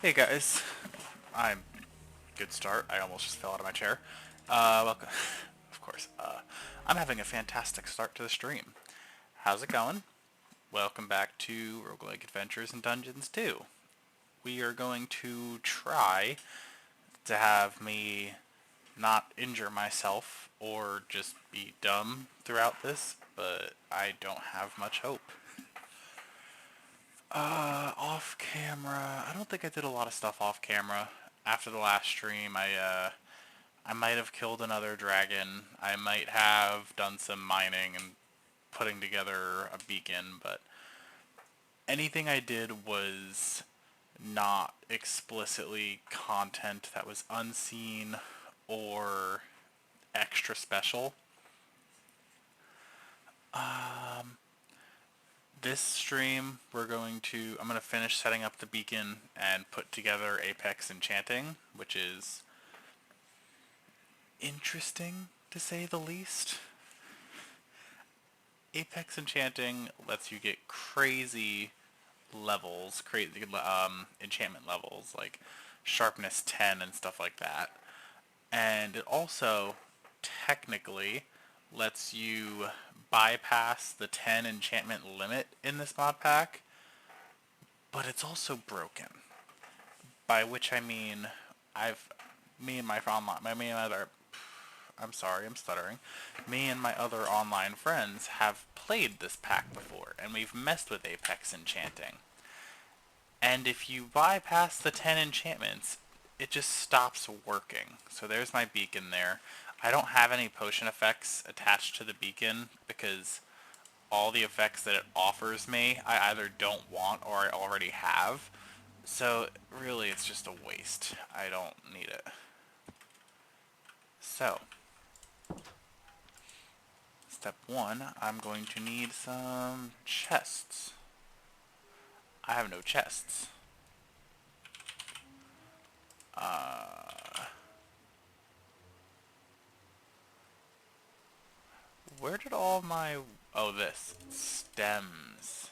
Hey guys, I'm good start. I almost just fell out of my chair. Welcome, of course. I'm having a fantastic start to the stream. How's it going? Welcome back to Roguelike Adventures in Dungeons 2. We are going to try to have me not injure myself or just be dumb throughout this, but I don't have much hope. Off camera. I don't think I did a lot of stuff off camera. After the last stream, I might have killed another dragon. I might have done some mining and putting together a beacon, but anything I did was not explicitly content that was unseen or extra special. This stream, I'm going to finish setting up the beacon and put together Apex Enchanting, which is interesting to say the least. Apex Enchanting lets you get crazy levels, crazy enchantment levels, like sharpness 10 and stuff like that. And it also technically lets you bypass the 10 enchantment limit in this mod pack, but it's also broken. By which I mean, I've me and my online, me and my other I'm sorry, I'm stuttering. Me and my other online friends have played this pack before, and we've messed with Apex Enchanting. And if you bypass the 10 enchantments, it just stops working. So there's my beacon there. I don't have any potion effects attached to the beacon because all the effects that it offers me I either don't want or I already have. So really it's just a waste. I don't need it. So, step one, I'm going to need some chests. I have no chests. Where did all my... Oh, this. Stems.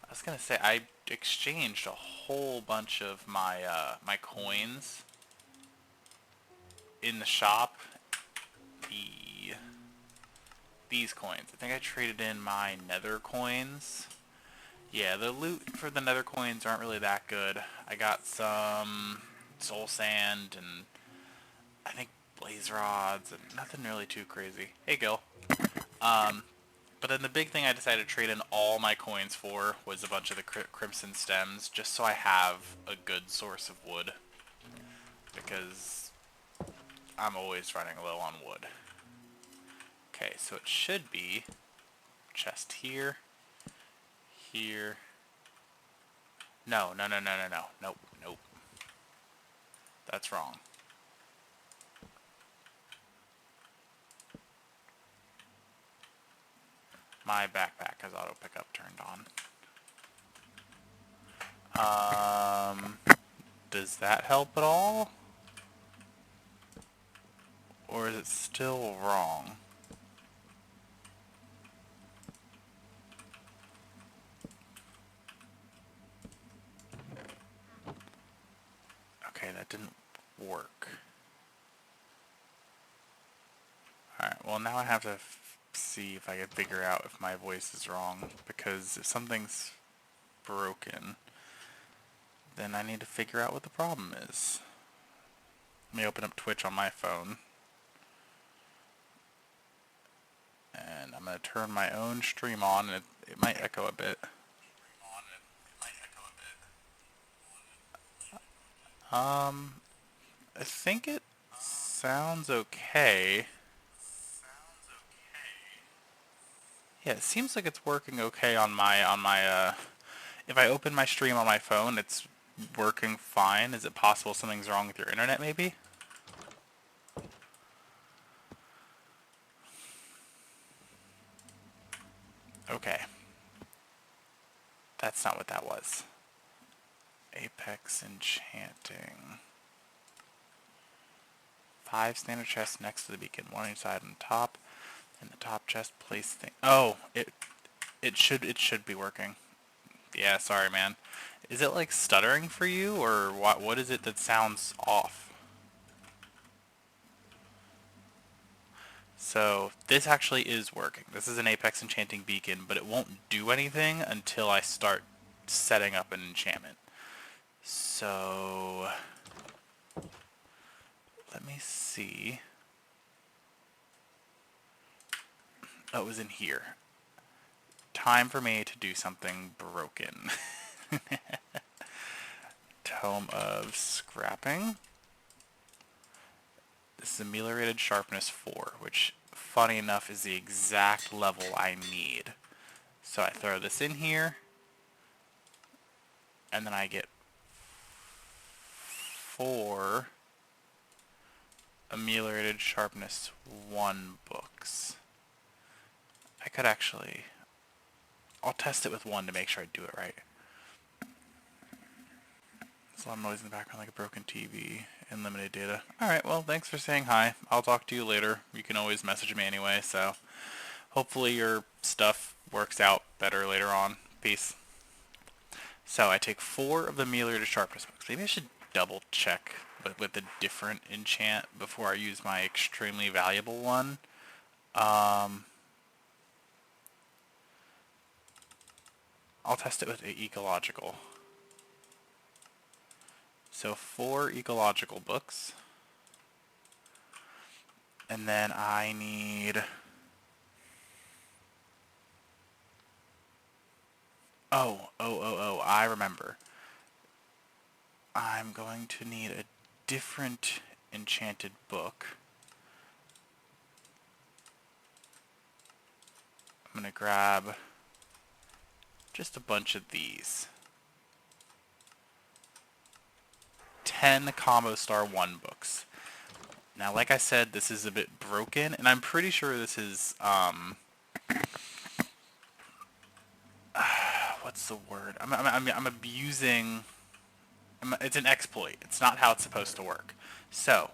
I was gonna say, I exchanged a whole bunch of my, my coins in the shop. These coins. I think I traded in my nether coins. Yeah, the loot for the nether coins aren't really that good. I got some soul sand and I think blaze rods and nothing really too crazy. Hey, Gil. But then the big thing I decided to trade in all my coins for was a bunch of the crimson stems, just so I have a good source of wood. Because I'm always running low on wood. Okay, so it should be chest here, here. No. Nope. That's wrong. My backpack has auto pickup turned on. Does that help at all? Or is it still wrong? Okay, that didn't work. Alright, well now I have to see if I can figure out if my voice is wrong, because if something's broken, then I need to figure out what the problem is. Let me open up Twitch on my phone. And I'm going to turn my own stream on, and it might echo a bit. I think it sounds okay. Yeah, it seems like it's working okay on my, if I open my stream on my phone, it's working fine. Is it possible something's wrong with your internet, maybe? Okay. That's not what that was. Apex Enchanting. 5 standard chests next to the beacon, one on each side on top. In the top chest, place thing. Oh, it should be working. Yeah, sorry, man. Is it like stuttering for you, or what is it that sounds off? So this actually is working. This is an Apex Enchanting Beacon, but it won't do anything until I start setting up an enchantment. So let me see. Oh, it was in here. Time for me to do something broken. Tome of Scrapping. This is ameliorated sharpness 4, which, funny enough, is the exact level I need. So I throw this in here, and then I get 4 ameliorated sharpness 1 books. I could actually... I'll test it with 1 to make sure I do it right. There's a lot of noise in the background like a broken TV and limited data. Alright, well, thanks for saying hi. I'll talk to you later. You can always message me anyway, so hopefully your stuff works out better later on. Peace. So I take 4 of the ameliorated sharpness books. Maybe I should double check with a different enchant before I use my extremely valuable one. I'll test it with ecological. So 4 ecological books. And then I need... Oh, I remember. I'm going to need a different enchanted book. I'm going to grab just a bunch of these. 10 Combo Star 1 books. Now, like I said, this is a bit broken, and I'm pretty sure this is, what's the word? I'm abusing... it's an exploit. It's not how it's supposed to work. So,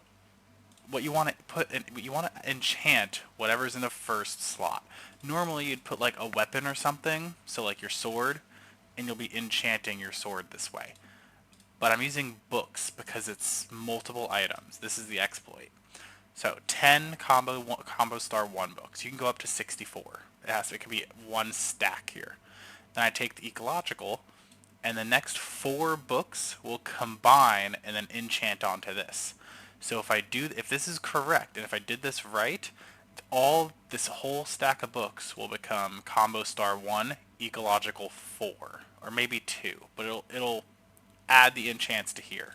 what you want to put in, you want to enchant whatever's in the first slot. Normally, you'd put like a weapon or something, so like your sword, and you'll be enchanting your sword this way. But I'm using books because it's multiple items. This is the exploit. So 10 combo star 1 books. You can go up to 64. It can be 1 stack here. Then I take the ecological, and the next 4 books will combine and then enchant onto this. So if this is correct, and if I did this right, this whole stack of books will become combo star 1, ecological 4, or maybe 2, but it'll add the enchants to here.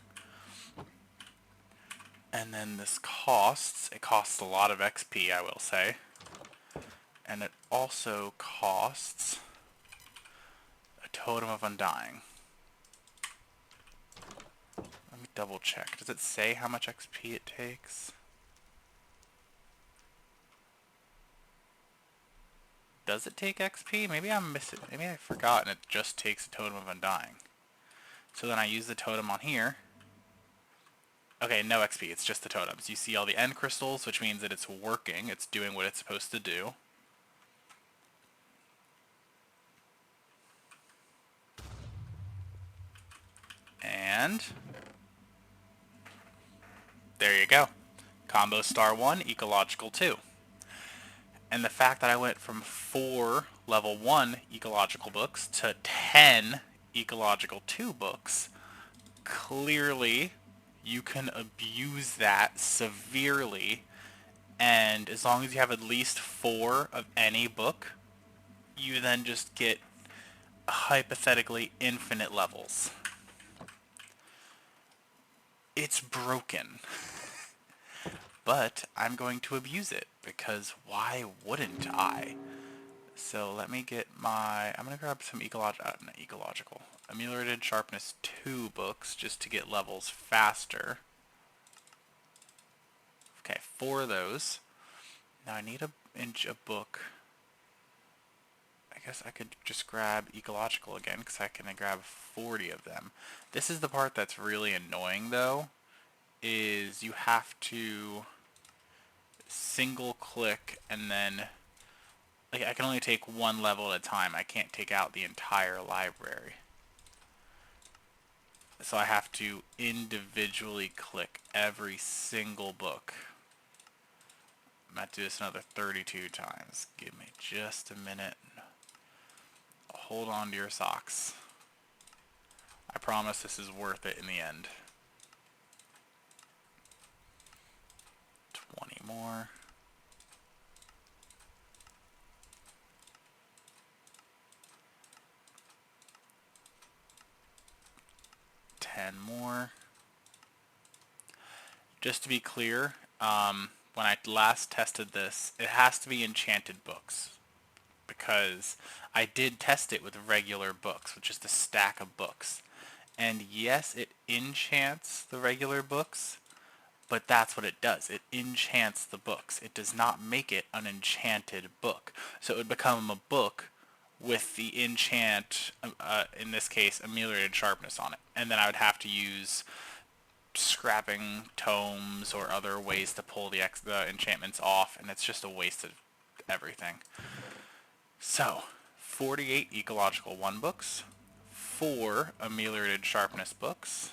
And then it costs a lot of XP, I will say. And it also costs a Totem of Undying. Let me double check. Does it say how much XP it takes? Does it take XP? Maybe I'm missing. Maybe I forgot and it just takes a Totem of Undying. So then I use the totem on here. Okay, no XP, it's just the totems. You see all the end crystals, which means that it's working. It's doing what it's supposed to do. And there you go. Combo star 1, ecological 2. And the fact that I went from 4 level 1 ecological books to 10 ecological 2 books, clearly you can abuse that severely, and as long as you have at least 4 of any book, you then just get hypothetically infinite levels. It's broken. But I'm going to abuse it, because why wouldn't I? So let me get I'm going to grab some ecological. Ameliorated Sharpness 2 books, just to get levels faster. Okay, 4 of those. Now I need a book. I guess I could just grab ecological again, because I can grab 40 of them. This is the part that's really annoying, though, is you have to single click and then like I can only take one level at a time. I can't take out the entire library. So I have to individually click every single book. I'm going to do this another 32 times. Give me just a minute. Hold on to your socks. I promise this is worth it in the end. 20 more. More. Just to be clear, when I last tested this, it has to be enchanted books, because I did test it with regular books, which is the stack of books. And yes, it enchants the regular books, but that's what it does. It enchants the books. It does not make it an enchanted book. So it would become a book with the enchant, in this case, ameliorated sharpness on it. And then I would have to use scrapping tomes or other ways to pull the enchantments off, and it's just a waste of everything. So, 48 Ecological 1 books, 4 Ameliorated Sharpness books,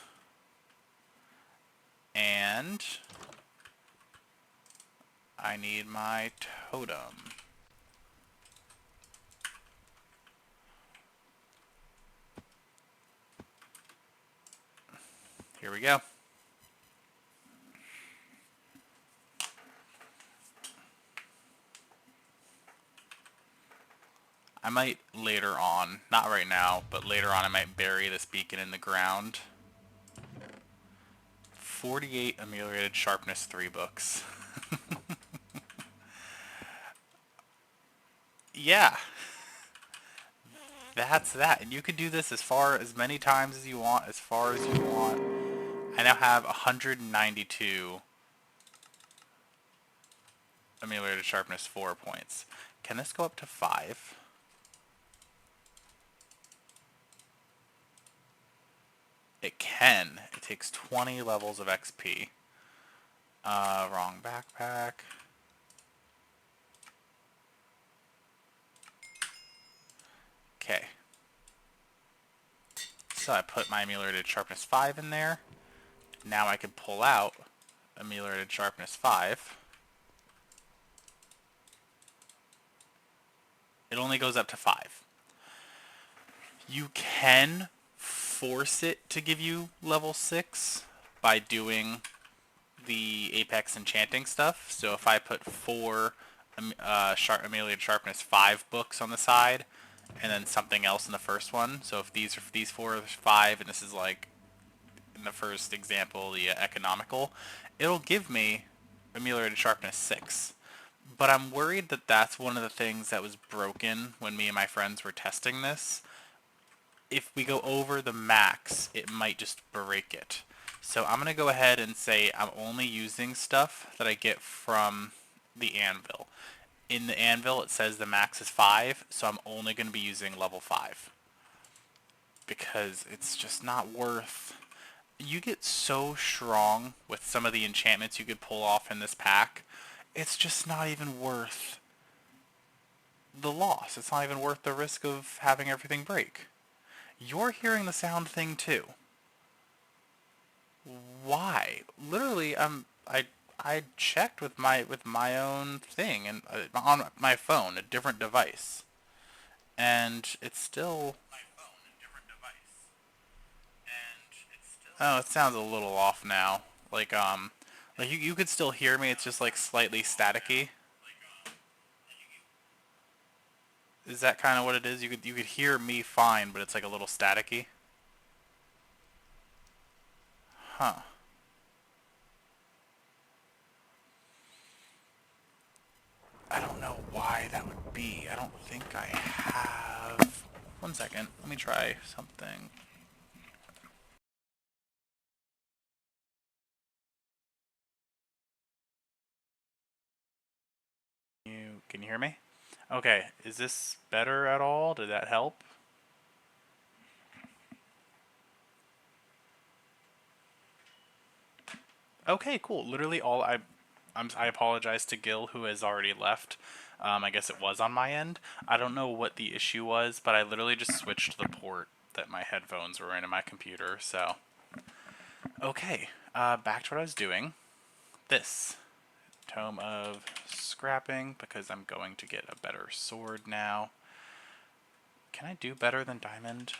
and I need my totem. Here we go. I might later on, not right now, but later on I might bury this beacon in the ground. 48 Ameliorated Sharpness 3 books. Yeah. That's that. And you can do this as many times as you want, as far as you want. I now have 192 Ameliorated Sharpness 4 points. Can this go up to 5? It can. It takes 20 levels of XP. Wrong backpack. Okay. So I put my Ameliorated Sharpness 5 in there. Now I can pull out Ameliorated Sharpness 5. It only goes up to 5. You can force it to give you level 6 by doing the Apex enchanting stuff. So if I put 4 Ameliorated Sharpness 5 books on the side, and then something else in the first one. So if these 4 are 5, and this is like in the first example, the economical, it'll give me Ameliorated Sharpness 6. But I'm worried that that's one of the things that was broken when me and my friends were testing this. If we go over the max, it might just break it. So I'm going to go ahead and say I'm only using stuff that I get from the anvil. In the anvil, it says the max is 5, so I'm only going to be using level 5. Because it's just not worth... You get so strong with some of the enchantments you could pull off in this pack, it's just not even worth the loss. It's not even worth the risk of having everything break. You're hearing the sound thing too. Why? Literally, I checked with my own thing and on my phone, a different device, and it's still. Oh, it sounds a little off now. Like you could still hear me. It's just like slightly staticky. Is that kind of what it is? You could hear me fine, but it's like a little staticky. Huh. I don't know why that would be. I don't think I have... One second. Let me try something. Can you hear me? Okay. Is this better at all? Did that help? Okay, cool. Literally all I apologize to Gil, who has already left. I guess it was on my end. I don't know what the issue was, but I literally just switched the port that my headphones were in my computer. So, okay, back to what I was doing. This Tome of Scrapping, because I'm going to get a better sword now. Can I do better than Diamond?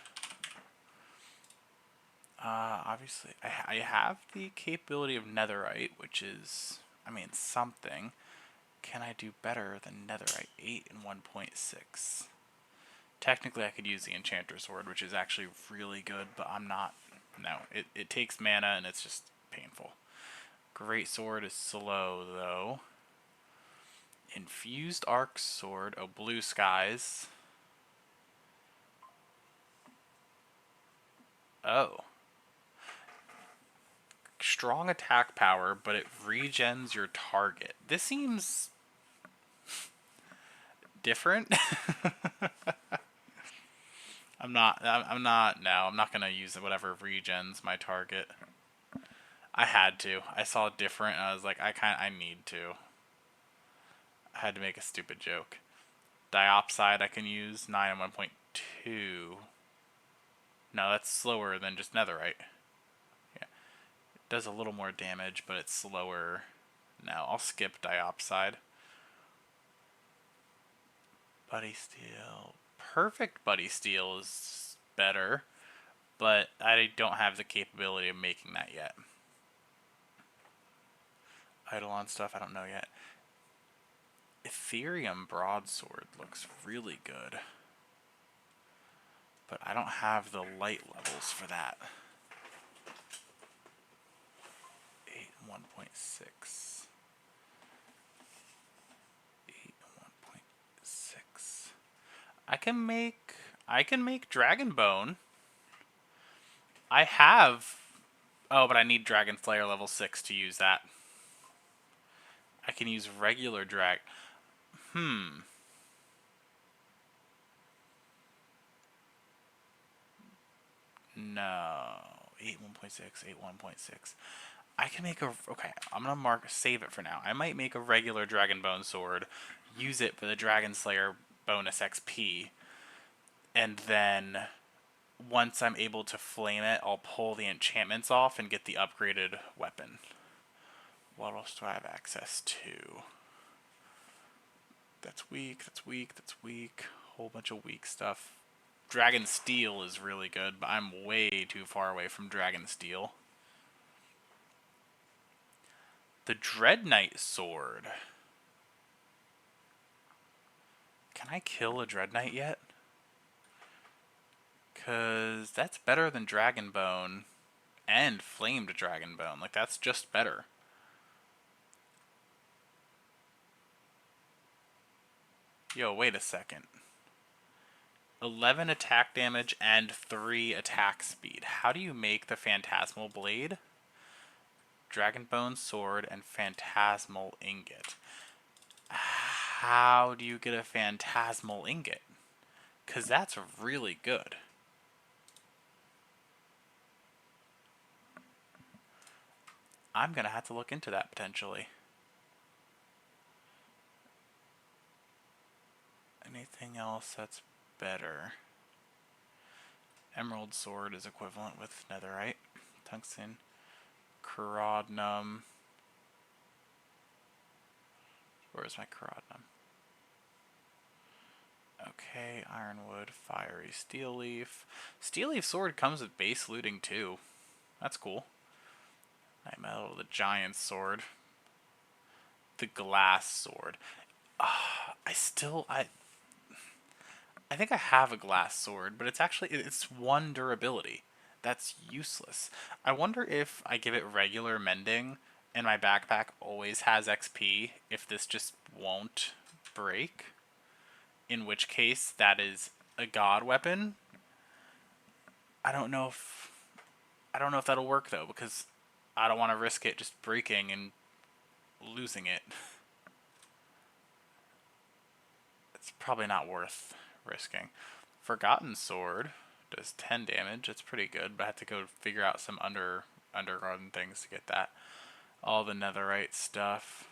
Obviously, I have the capability of Netherite, which is, I mean, something. Can I do better than Netherite? 8 and 1.6. Technically, I could use the Enchanter Sword, which is actually really good, but I'm not. No, it takes mana, and it's just painful. Great Sword is slow, though. Infused Arc Sword. Oh, Blue Skies. Oh. Strong attack power, but it regens your target. This seems different. I'm not, no, I'm not gonna use whatever regens my target. I had to. I saw it different, and I was like, I need to. I had to make a stupid joke. Diopside I can use, 9 and 1.2. No, that's slower than just Netherite. Yeah. It does a little more damage, but it's slower. No, I'll skip Diopside. Buddy Steel. Perfect Buddy Steel is better, but I don't have the capability of making that yet. Eidolon stuff, I don't know yet. Ethereum Broadsword looks really good, but I don't have the light levels for that. 8 and 1.6. 8 and 1.6. I can make Dragonbone. I have. Oh, but I need Dragon Slayer level 6 to use that. I can use regular drag. No. 8 1.6, 8 1.6. I can make a. Okay, I'm gonna save it for now. I might make a regular Dragonbone sword, use it for the Dragon Slayer bonus XP, and then once I'm able to flame it, I'll pull the enchantments off and get the upgraded weapon. What else do I have access to? That's weak, that's weak, that's weak. Whole bunch of weak stuff. Dragon Steel is really good, but I'm way too far away from Dragon Steel. The Dread Knight sword. Can I kill a Dread Knight yet? Because that's better than Dragonbone and Flamed Dragonbone. Like, that's just better. Yo, wait a second. 11 attack damage and 3 attack speed. How do you make the Phantasmal Blade? Dragonbone sword and Phantasmal Ingot. How do you get a Phantasmal Ingot? Because that's really good. I'm going to have to look into that potentially. Anything else that's better? Emerald sword is equivalent with netherite. Tungsten. Carodnum. Where's my Carodnum? Okay, ironwood, fiery steel leaf. Steel leaf sword comes with base looting too. That's cool. Night metal, the giant sword. The glass sword. I think I have a glass sword, but it's 1 durability. That's useless. I wonder if I give it regular mending and my backpack always has XP, if this just won't break. In which case, that is a god weapon. I don't know if that'll work though, because I don't want to risk it just breaking and losing it. It's probably not worth risking. Forgotten Sword does 10 damage. It's pretty good, but I have to go figure out some underground things to get that. All the netherite stuff.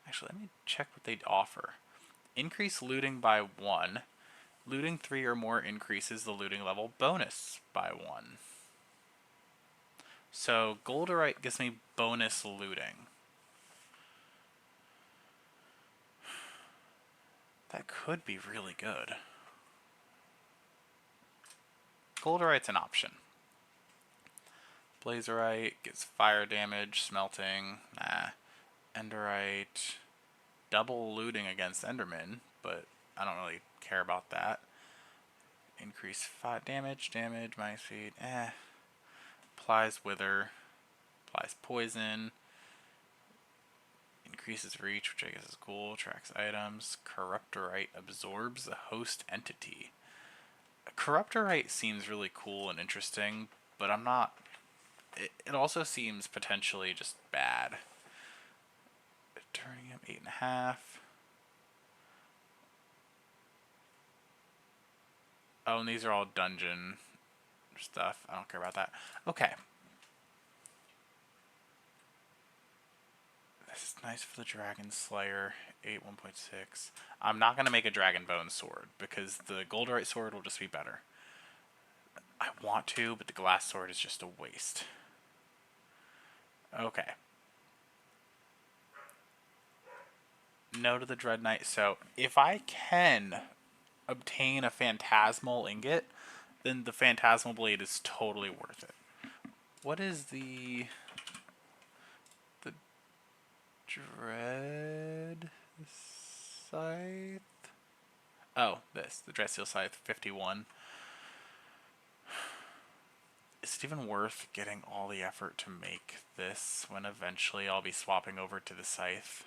Actually, let me check what they offer. Increase looting by 1. Looting 3 or more increases the looting level bonus by 1. So Golderite gives me bonus looting. That could be really good. Golderite's an option. Blazerite gets fire damage, smelting. Nah. Enderite, double looting against Enderman, but I don't really care about that. Increase 5 damage, minus speed, Applies wither, applies poison, increases reach, which I guess is cool, tracks items. Corruptorite absorbs the host entity. Corruptorite seems really cool and interesting, but I'm not. It also seems potentially just bad. Turning him 8.5. Oh, and these are all dungeon stuff. I don't care about that. Okay. This is nice for the Dragon Slayer. 8 1.6. I'm not going to make a Dragon Bone sword because the Golderite sword will just be better. I want to, but the glass sword is just a waste. Okay. No to the Dread Knight. So if I can obtain a Phantasmal Ingot, then the Phantasmal Blade is totally worth it. What is the Dread Scythe? Oh, this. The Dreadsteel Scythe 51. Is it even worth getting all the effort to make this when eventually I'll be swapping over to the Scythe?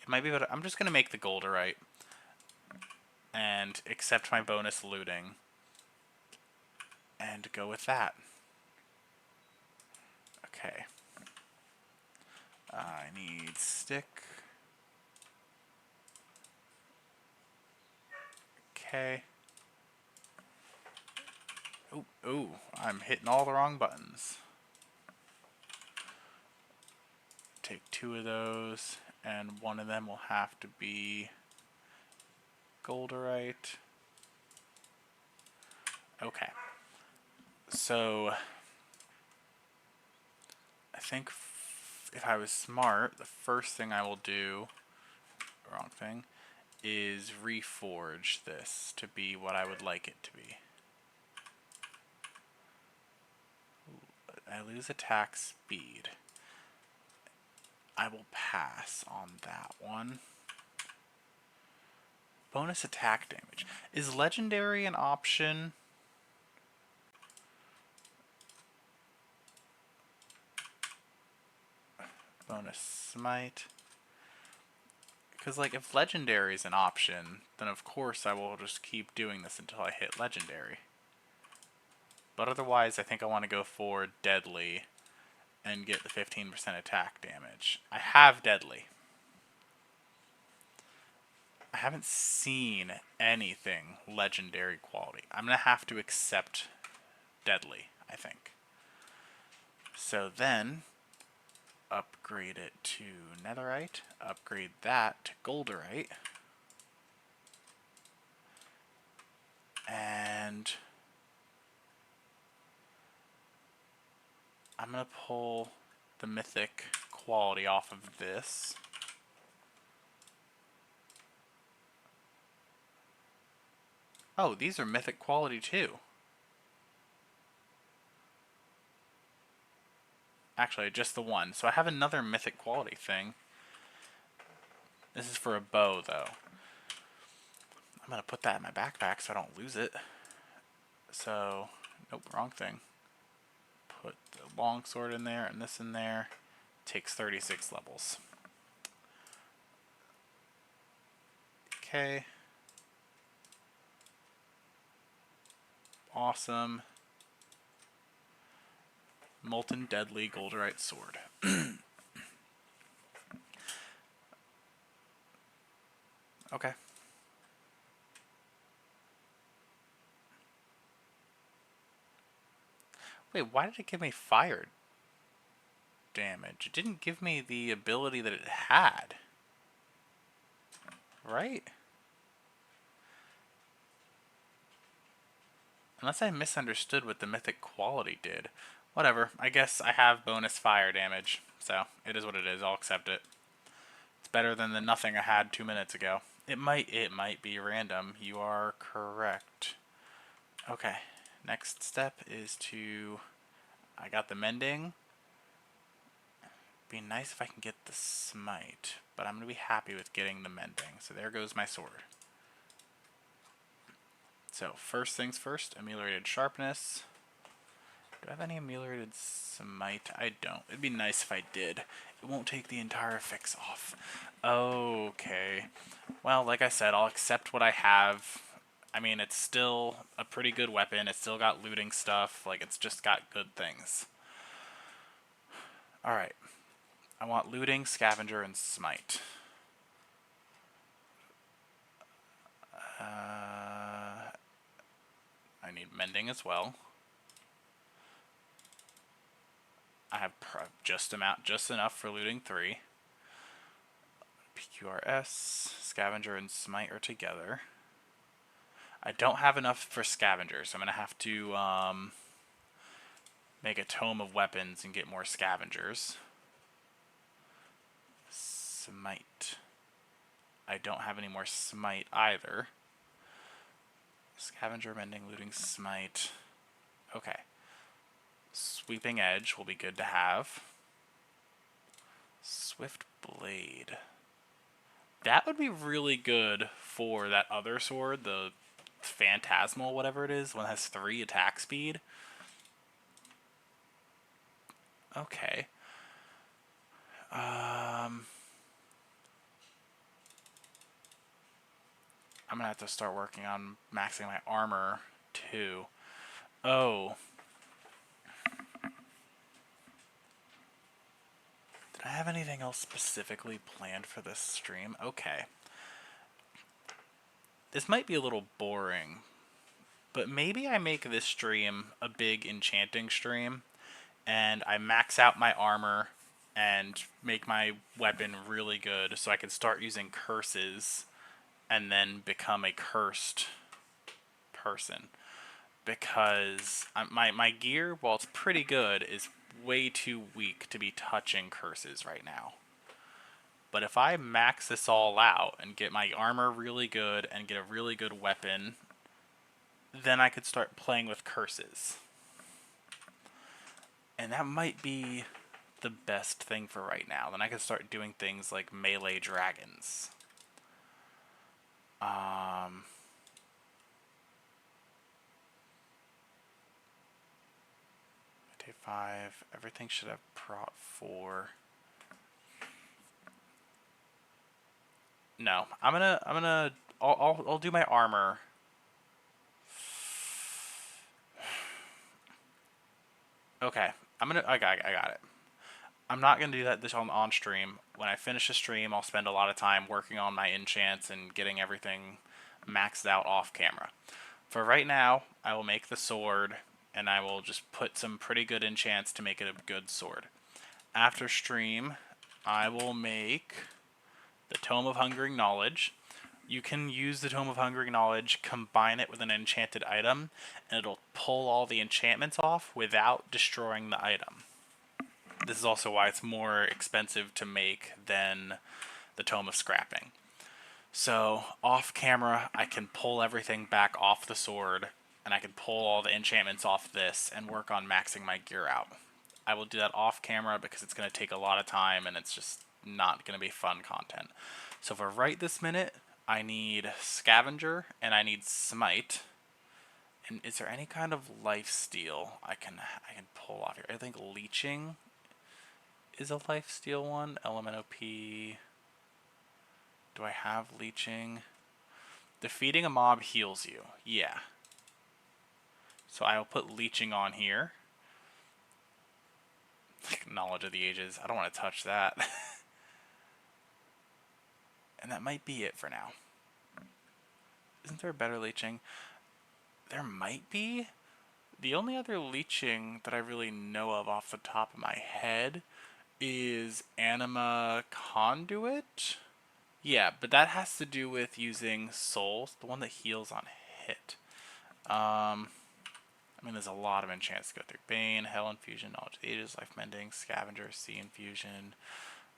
It might be, but I'm just going to make the Golderite and accept my bonus looting and go with that. Okay. I need stick. Okay. Ooh, I'm hitting all the wrong buttons. Take 2 of those, and one of them will have to be Golderite. Okay. So, I think if I was smart, the first thing I will do, wrong thing, is reforge this to be what I would like it to be. I lose attack speed. I will pass on that one. Bonus attack damage. Is legendary an option? Bonus smite. Because, like, if legendary is an option, then of course I will just keep doing this until I hit legendary. But otherwise, I think I want to go for deadly and get the 15% attack damage. I have deadly. I haven't seen anything legendary quality. I'm going to have to accept deadly, I think. So then, upgrade it to netherite, upgrade that to golderite, and I'm going to pull the mythic quality off of this. Oh, these are mythic quality too. Actually, just the one. So I have another mythic quality thing. This is for a bow, though. I'm going to put that in my backpack so I don't lose it. So, nope, wrong thing. Put the longsword in there and this in there. Takes 36 levels. Okay. Awesome. Molten Deadly Golderite Sword. Okay. Wait, why did it give me fire damage? It didn't give me the ability that it had. right? Unless I misunderstood what the mythic quality did. Whatever, I guess I have bonus fire damage, so it is what it is, I'll accept it. It's better than the nothing I had 2 minutes ago. It might be random, you are correct. Okay, next step is to... I got the mending. Be nice if I can get the smite, but I'm going to be happy with getting the mending. So there goes my sword. So first things first, ameliorated sharpness. Do I have any ameliorated smite? I don't. It'd be nice if I did. It won't take the entire fix off. Okay. Well, like I said, I'll accept what I have. I mean, it's still a pretty good weapon. It's still got looting stuff. Like, it's just got good things. Alright. I want looting, scavenger, and smite. I need mending as well. I have just enough for looting 3. PQRS, scavenger, and smite are together. I don't have enough for scavenger, so I'm gonna have to make a tome of weapons and get more scavengers. Smite. I don't have any more smite either. Scavenger, mending, looting, smite. Okay. Sweeping edge will be good to have. Swift blade. That would be really good for that other sword, the phantasmal, whatever it is, one that has 3 attack speed. Okay. I'm gonna have to start working on maxing my armor too. Oh. Did I have anything else specifically planned for this stream? Okay. This might be a little boring, but maybe I make this stream a big enchanting stream, and I max out my armor and make my weapon really good so I can start using curses and then become a cursed person. Because my gear, while it's pretty good, is way too weak to be touching curses right now. But if I max this all out and get my armor really good and get a really good weapon, then I could start playing with curses. And that might be the best thing for right now. Then I could start doing things like melee dragons. Day 5. Everything should have prot 4. No, I'll do my armor. Okay, I got it. I'm not gonna do that this on stream. When I finish the stream, I'll spend a lot of time working on my enchants and getting everything maxed out off camera. For right now, I will make the sword, and I will just put some pretty good enchants to make it a good sword. After stream, I will make the Tome of Hungering Knowledge. You can use the Tome of Hungering Knowledge, combine it with an enchanted item, and it'll pull all the enchantments off without destroying the item. This is also why it's more expensive to make than the Tome of Scrapping. So, off camera, I can pull everything back off the sword, and I can pull all the enchantments off this and work on maxing my gear out. I will do that off camera because it's going to take a lot of time and it's just not going to be fun content. So for right this minute, I need Scavenger and I need Smite. And is there any kind of lifesteal I can pull off here? I think Leeching is a lifesteal one. Element OP. Do I have Leeching? Defeating a mob heals you. Yeah. So I will put Leeching on here. Knowledge of the Ages. I don't want to touch that. And that might be it for now. Isn't there a better Leeching? There might be. The only other Leeching that I really know of off the top of my head is Anima Conduit. Yeah, but that has to do with using souls, the one that heals on hit. I mean, there's a lot of enchants to go through. Bane, Hell Infusion, Knowledge of the Ages, Life Mending, Scavenger, Sea Infusion,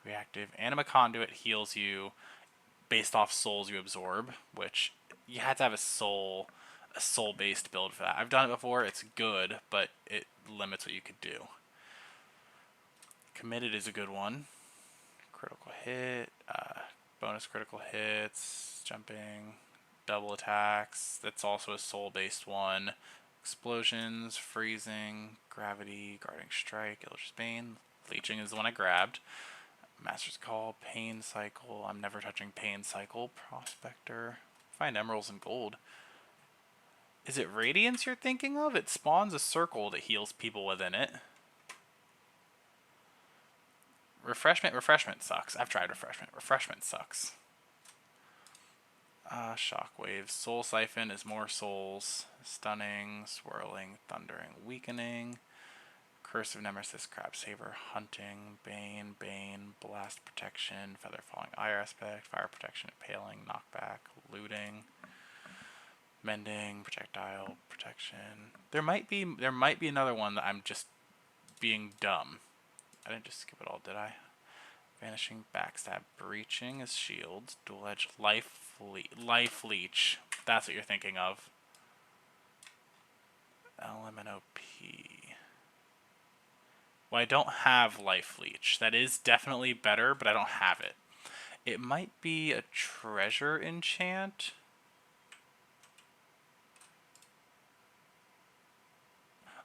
Reactive. Anima Conduit heals you based off souls you absorb, which you have to have a soul-based build for that. I've done it before. It's good, but it limits what you could do. Committed is a good one. Critical hit, bonus critical hits, jumping, double attacks. That's also a soul-based one. Explosions, freezing, gravity, guarding strike, Eldritch Bane. Leeching is the one I grabbed. Master's Call, Pain Cycle. I'm never touching Pain Cycle. Prospector. Find emeralds and gold. Is it Radiance you're thinking of? It spawns a circle that heals people within it. Refreshment sucks. I've tried Refreshment. Refreshment sucks. Shockwave. Soul Siphon is more souls. Stunning, Swirling, Thundering, Weakening. Curse of Nemesis, Crab Saver, Hunting, Bane, Blast Protection, Feather Falling Eye Aspect, Fire Protection, Impaling, Knockback, Looting, Mending, Projectile, Protection. There might be another one that I'm just being dumb. I didn't just skip it all, did I? Vanishing, Backstab, Breaching is shields, Dual Edge, Life Leech. That's what you're thinking of. LMNOP. Well, I don't have Life Leech. That is definitely better, but I don't have it. It might be a treasure enchant.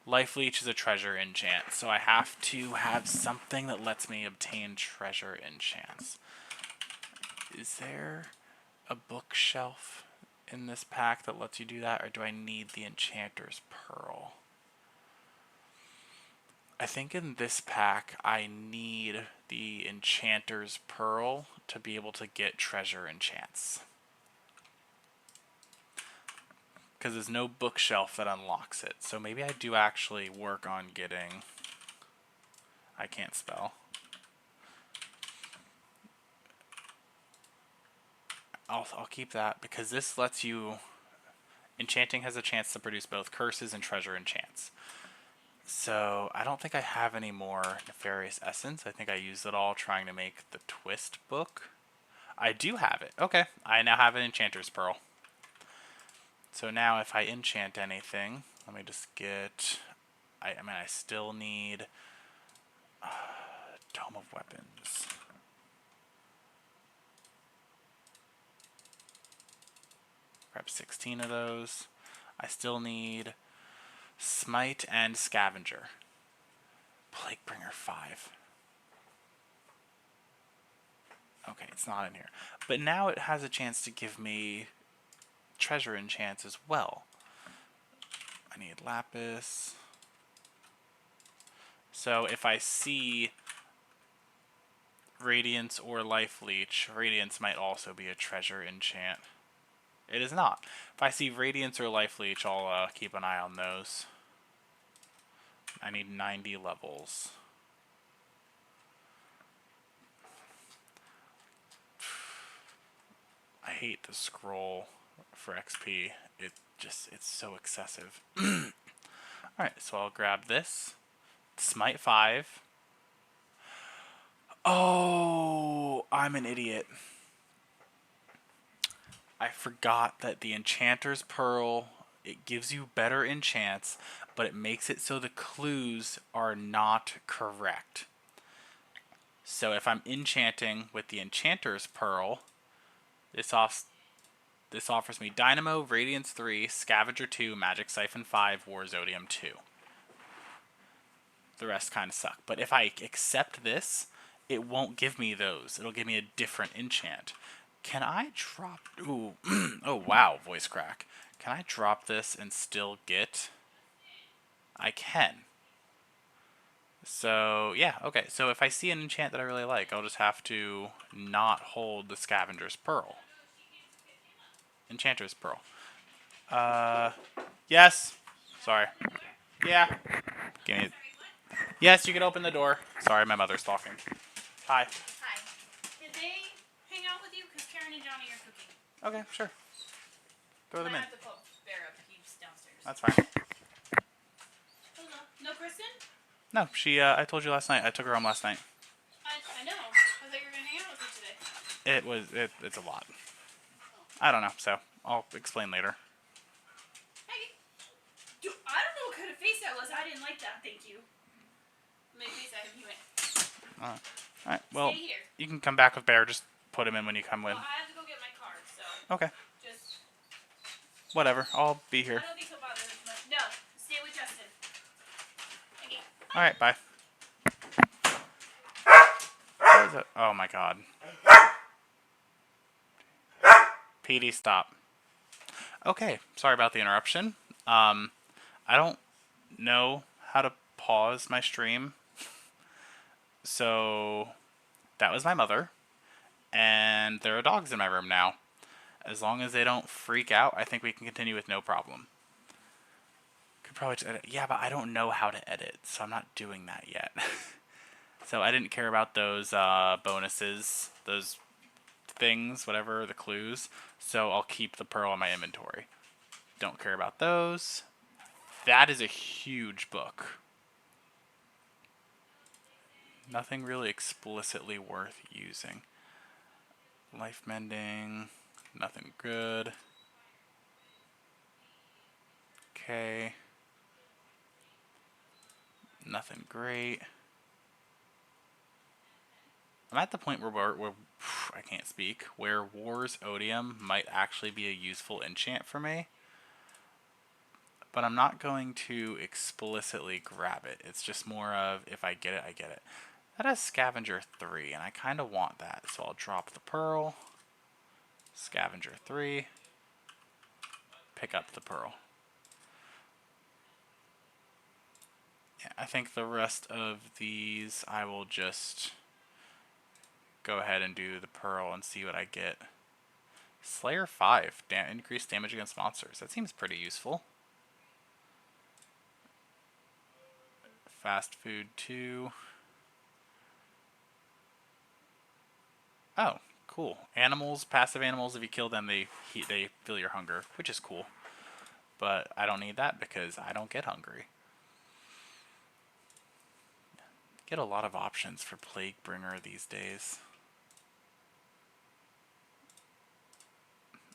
Life Leech is a treasure enchant, so I have to have something that lets me obtain treasure enchants. Is there a bookshelf in this pack that lets you do that, or do I need the Enchanter's Pearl? I think in this pack I need the Enchanter's Pearl to be able to get treasure enchants. Because there's no bookshelf that unlocks it. So maybe I do actually work on getting... I can't spell. I'll keep that because this lets you... Enchanting has a chance to produce both curses and treasure enchants. So I don't think I have any more Nefarious Essence. I think I used it all trying to make the Twist book. I do have it. Okay, I now have an Enchanter's Pearl. So now if I enchant anything, let me just get... I still need Tome of Weapons. Grab 16 of those. I still need Smite and Scavenger. Plaguebringer 5. Okay, it's not in here. But now it has a chance to give me treasure enchants as well. I need Lapis. So if I see Radiance or Life Leech, Radiance might also be a treasure enchant. It is not. If I see Radiance or Life Leech, I'll keep an eye on those. I need 90 levels. I hate the scroll for XP. It's so excessive. Alright, so I'll grab this. Smite 5. Oh, I'm an idiot. I forgot that the Enchanter's Pearl, it gives you better enchants, but it makes it so the clues are not correct. So if I'm enchanting with the Enchanter's Pearl, this offers me Dynamo, Radiance 3, Scavenger 2, Magic Siphon 5, War Zodium 2. The rest kind of suck. But if I accept this, it won't give me those. It'll give me a different enchant. Can I drop... Ooh. Oh, wow, voice crack. Can I drop this and still get... I can. So, yeah, okay. So if I see an enchant that I really like, I'll just have to not hold the Scavenger's Pearl. Enchanter's Pearl. Yes. Sorry. Yeah. Give me... Yes, you can open the door. Sorry, my mother's talking. Hi. Hi. Did they hang out with you? Because Karen and Johnny are cooking. Okay, sure. Throw them in. I have to put Bear up. He's downstairs. That's fine. Hello. No Kristen? No, she. I told you last night. I took her home last night. I know. I thought you were going to hang out with her today. It's a lot. I don't know, so I'll explain later. Hey. Dude, I don't know what kind of face that was. I didn't like that. Thank you. My face at him. He went. Alright, well, Stay here. you can come back with Bear. Just put him in when you come in. Well, I have to go get my card, so. Okay. Just. Whatever. I'll be here. I don't think he'll bother us much. No. Stay with Justin. Okay. Alright, bye. Oh my god. PD, stop. Okay, sorry about the interruption. I don't know how to pause my stream. So, that was my mother. And there are dogs in my room now. As long as they don't freak out, I think we can continue with no problem. Could probably just edit. Yeah, but I don't know how to edit, so I'm not doing that yet. So I didn't care about those bonuses, those things, whatever, the clues. So I'll keep the pearl in my inventory. Don't care about those. That is a huge book. Nothing really explicitly worth using. Life mending, nothing good. Okay. Nothing great. I'm at the point where I can't speak, where War's Odium might actually be a useful enchant for me. But I'm not going to explicitly grab it. It's just more of, if I get it, I get it. That has Scavenger 3, and I kind of want that. So I'll drop the Pearl, Scavenger 3, pick up the Pearl. Yeah, I think the rest of these I will just go ahead and do the Pearl and see what I get. Slayer 5, increased damage against monsters. That seems pretty useful. Fast Food 2. Oh, cool. Animals, passive animals, if you kill them, they feel your hunger, which is cool. But I don't need that because I don't get hungry. Get a lot of options for Plague Bringer these days.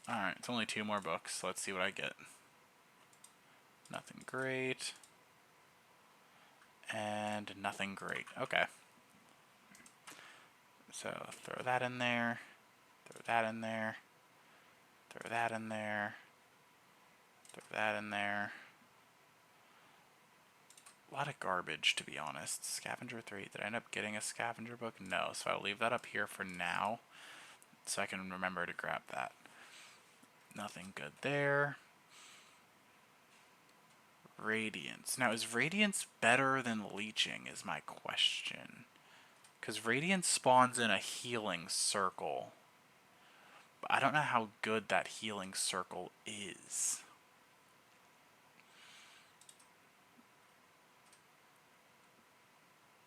Alright, it's only 2 more books, so let's see what I get. Nothing great. And nothing great. Okay. So, throw that in there. Throw that in there. Throw that in there. Throw that in there. A lot of garbage, to be honest. Scavenger 3. Did I end up getting a scavenger book? No, so I'll leave that up here for now, so I can remember to grab that. Nothing good there. Radiance. Now, is Radiance better than Leeching is my question. Because Radiance spawns in a healing circle. But I don't know how good that healing circle is.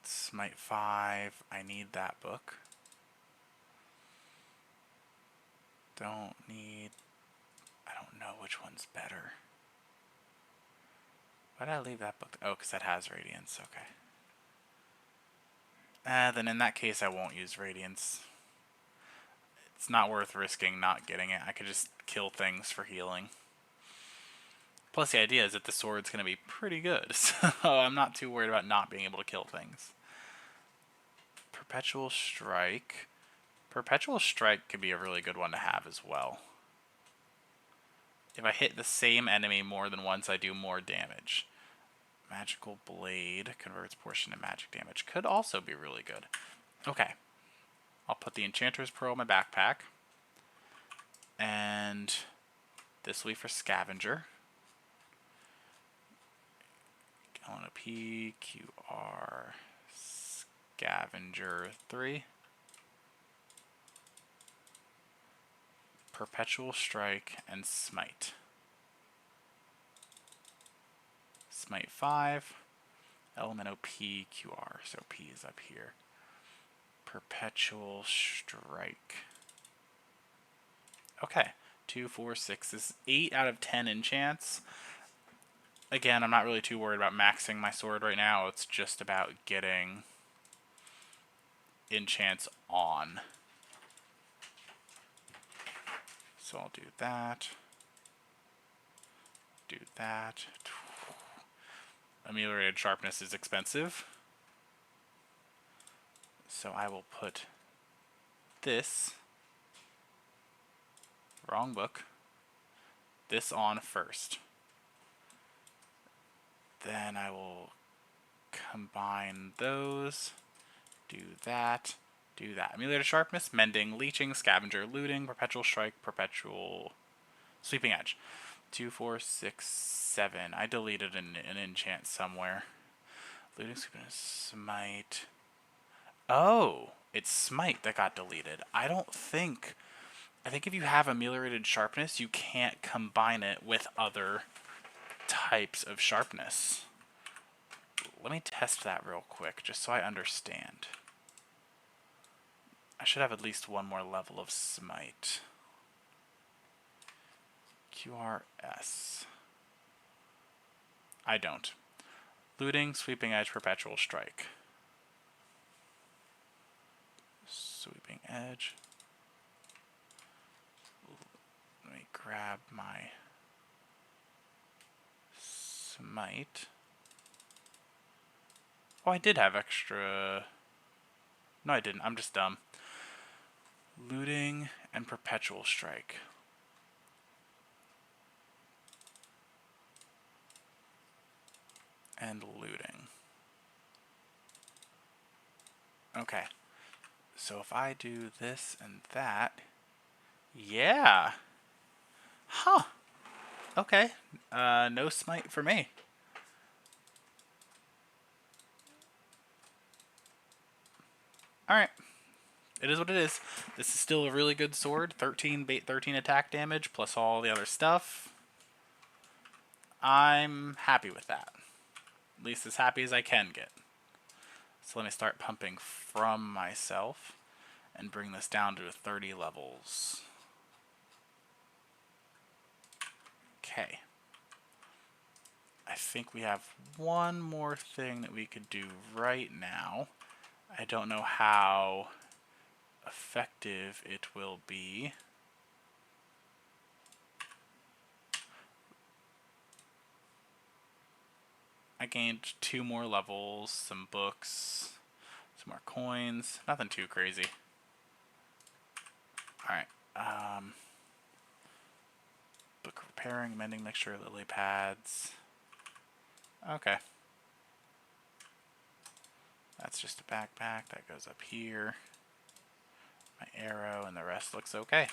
Smite 5. I need that book. Don't need... I don't know which one's better. Why did I leave that book? Oh, because that has Radiance. Okay. Then in that case, I won't use Radiance. It's not worth risking not getting it. I could just kill things for healing. Plus, the idea is that the sword's going to be pretty good, so I'm not too worried about not being able to kill things. Perpetual Strike. Perpetual Strike could be a really good one to have as well. If I hit the same enemy more than once, I do more damage. Magical Blade converts portion to magic damage. Could also be really good. Okay. I'll put the Enchanter's Pearl in my backpack. And this will be for Scavenger. Galena P, QR, Scavenger 3. Perpetual Strike and Smite. Smite 5. Elemental P, QR. So P is up here. Perpetual Strike. Okay. 2, 4, 6. This is 8 out of 10 enchants. Again, I'm not really too worried about maxing my sword right now. It's just about getting enchants on. So I'll do that. Do that. Ameliorated sharpness is expensive. So I will put this, wrong book, this on first. Then I will combine those, do that, do that. Ameliorated sharpness, mending, leeching, scavenger, looting, perpetual strike, perpetual sweeping edge. 2, 4, 6, 7. I deleted an enchant somewhere. Looting, sweeping, smite. Oh, it's smite that got deleted. I think if you have ameliorated sharpness, you can't combine it with other types of sharpness. Let me test that real quick, just so I understand. I should have at least one more level of smite. QRS. I don't. Looting, sweeping edge, perpetual strike. Sweeping edge. Let me grab my smite. Oh, I did have extra. No, I didn't. I'm just dumb. Looting and perpetual strike. And looting. Okay. So if I do this and that, yeah. Huh. Okay. No smite for me. Alright. It is what it is. This is still a really good sword. 13 attack damage plus all the other stuff. I'm happy with that. At least as happy as I can get. So let me start pumping from myself and bring this down to 30 levels. Okay. I think we have one more thing that we could do right now. I don't know how effective it will be. I gained 2 more levels, some books, some more coins. Nothing too crazy. Alright. Book repairing, mending mixture, lily pads. Okay. That's just a backpack. That goes up here. My arrow, and the rest looks okay.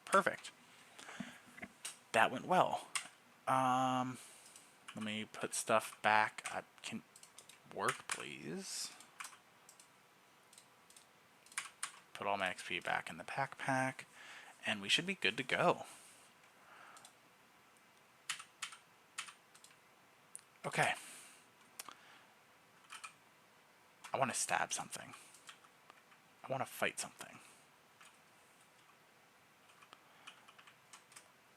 Perfect. That went well. Let me put stuff back. I can work, please. Put all my XP back in the backpack, and we should be good to go. Okay. I want to stab something. I want to fight something.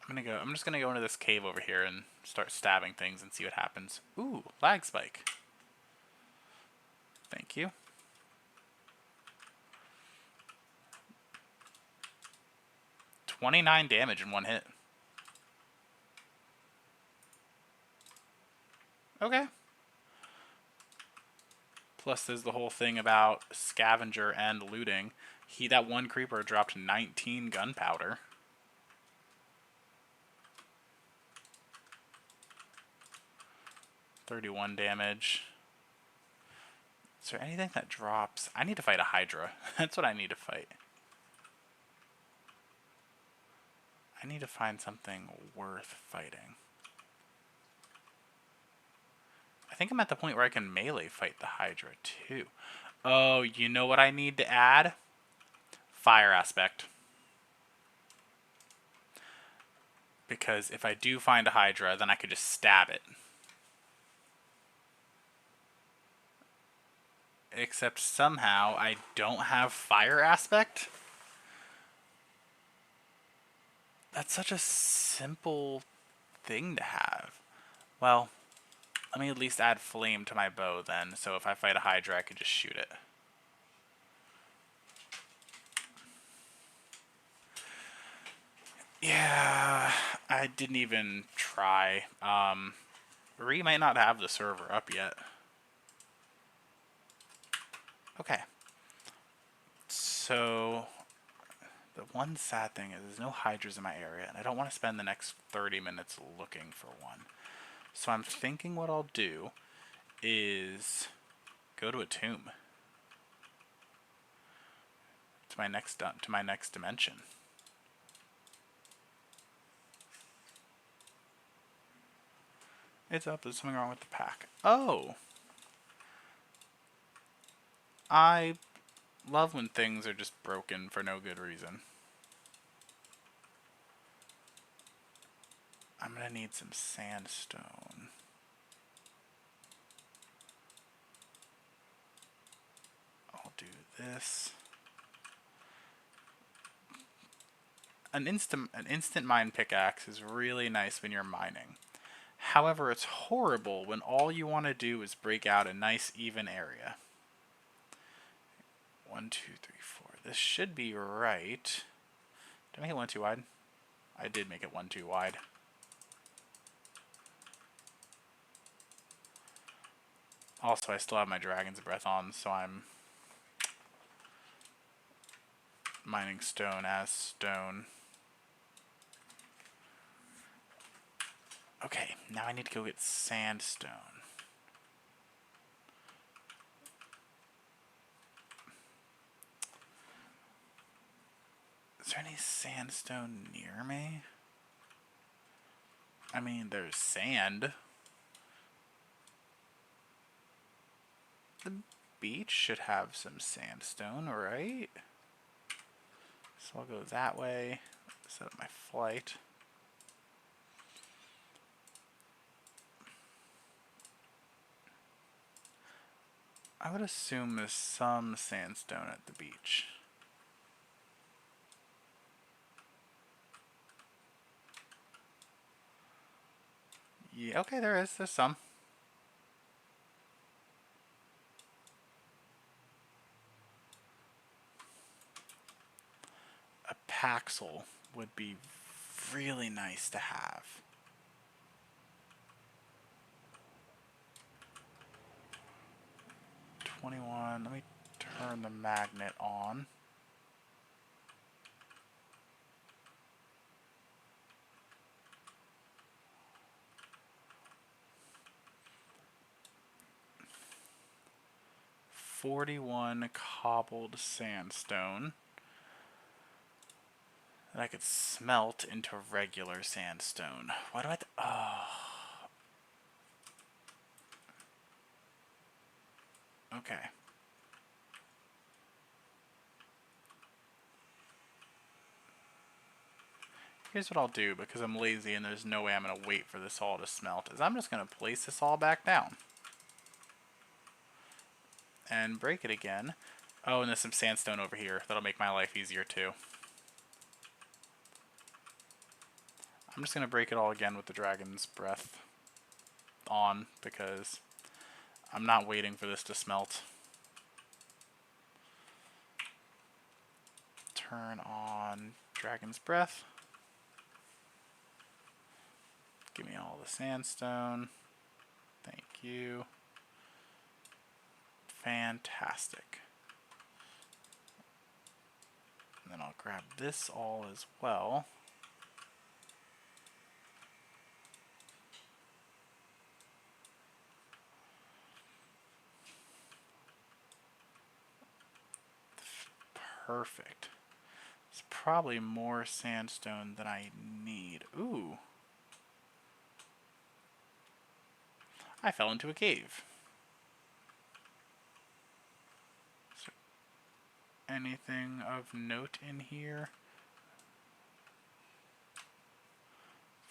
I'm just gonna go into this cave over here and start stabbing things and see what happens. Ooh, lag spike. Thank you. $29 damage in one hit. Okay. Plus there's the whole thing about scavenger and looting. That one creeper dropped 19 gunpowder. $31 damage. Is there anything that drops? I need to fight a Hydra. That's what I need to fight. I need to find something worth fighting. I think I'm at the point where I can melee fight the Hydra too. Oh, you know what I need to add? Fire aspect. Because if I do find a Hydra, then I could just stab it. except somehow I don't have fire aspect. That's such a simple thing to have. Well, let me at least add flame to my bow then, so if I fight a Hydra, I could just shoot it. Yeah, I didn't even try. Ree might not have the server up yet. Okay. So, the one sad thing is there's no Hydras in my area, and I don't want to spend the next 30 minutes looking for one. So I'm thinking what I'll do is go to Atum. To my next dimension. It's up. There's something wrong with the pack. Oh! I love when things are just broken for no good reason. I'm gonna need some sandstone. I'll do this. An instant mine pickaxe is really nice when you're mining. However, it's horrible when all you want to do is break out a nice even area. 1, 2, 3, 4. This should be right. Did I make it 1 too wide? I did make it 1 too wide. Also, I still have my Dragon's Breath on, so I'm mining stone as stone. Okay, now I need to go get sandstone. Is there any sandstone near me? I mean, there's sand. The beach should have some sandstone, right? So I'll go that way, set up my flight. I would assume there's some sandstone at the beach. Yeah, okay, there is. There's some. A Paxel would be really nice to have. $21. Let me turn the magnet on. $41 cobbled sandstone that I could smelt into regular sandstone. Why do I? Oh. Okay. Here's what I'll do, because I'm lazy and there's no way I'm going to wait for this all to smelt, is I'm just going to place this all back down. And break it again. Oh, and there's some sandstone over here. That'll make my life easier too. I'm just going to break it all again with the Dragon's Breath on, because I'm not waiting for this to smelt. Turn on Dragon's Breath. Give me all the sandstone. Thank you. Fantastic. And then I'll grab this all as well. Perfect. It's probably more sandstone than I need. Ooh. I fell into a cave. Is there anything of note in here?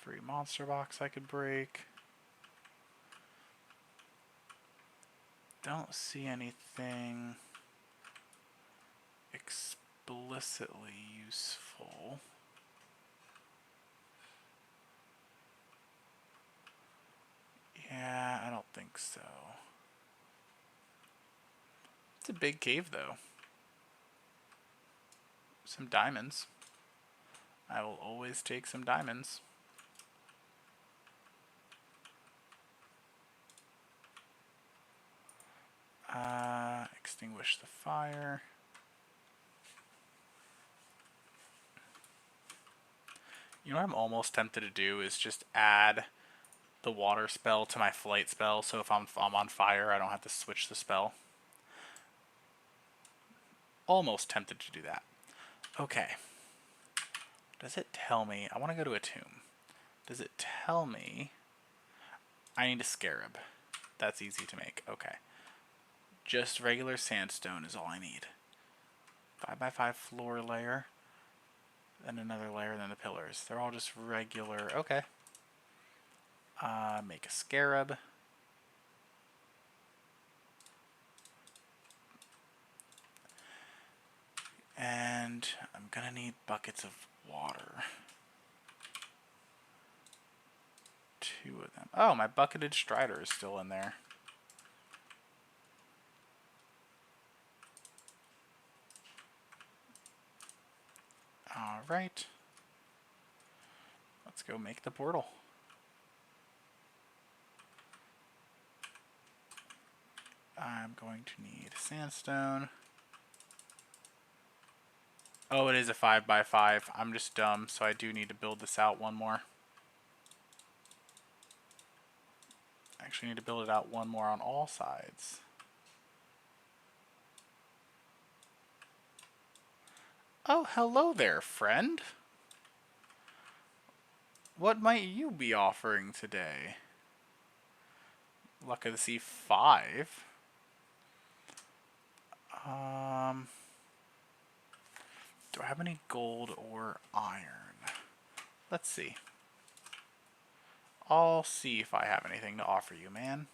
Free monster box I could break. don't see anything explicitly useful. Yeah, I don't think so. It's a big cave, though. Some diamonds. I will always take some diamonds. Extinguish the fire. You know what I'm almost tempted to do is just add the water spell to my flight spell, so if I'm on fire, I don't have to switch the spell. Almost tempted to do that. Okay. Does it tell me? I want to go to Atum. Does it tell me I need a scarab? That's easy to make. Okay. Just regular sandstone is all I need. 5x5 floor layer. Then another layer, then the pillars. They're all just regular. Okay. Make a scarab. And I'm gonna need buckets of water. 2 of them. Oh, my bucketed strider is still in there. Alright. Let's go make the portal. I'm going to need sandstone. Oh, it is a 5x5. I'm just dumb, so I do need to build this out one more. Actually need to build it out one more on all sides. Oh, hello there, friend. What might you be offering today? Luck of the Sea 5. Do I have any gold or iron? Let's see. I'll see if I have anything to offer you, man.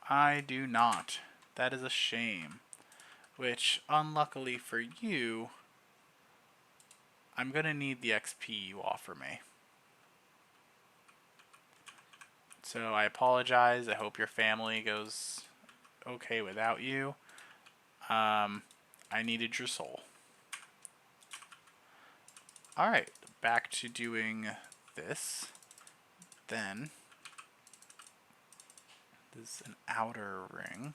I do not. That is a shame. Which, unluckily for you, I'm gonna need the XP you offer me. So I apologize. I hope your family goes okay without you. I needed your soul. Alright, back to doing this. Then, this is an outer ring.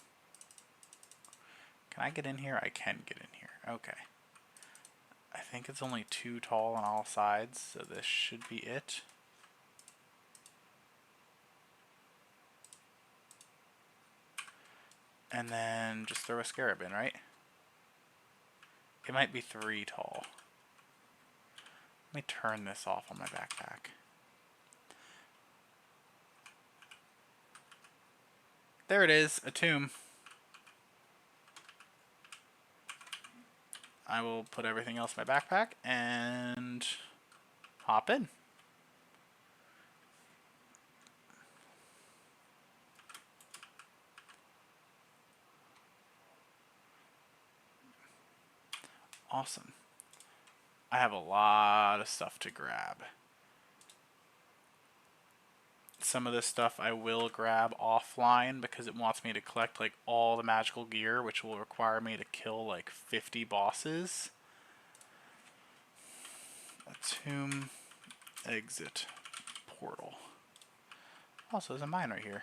Can I get in here? I can get in here. Okay. I think it's only 2 tall on all sides, so this should be it. And then just throw a scarab in, right? It might be 3 tall. Let me turn this off on my backpack. There it is, a tomb. I will put everything else in my backpack and hop in. Awesome. I have a lot of stuff to grab. Some of this stuff I will grab offline because it wants me to collect like all the magical gear, which will require me to kill like 50 bosses. A tomb, exit, portal. Also, there's a mine right here.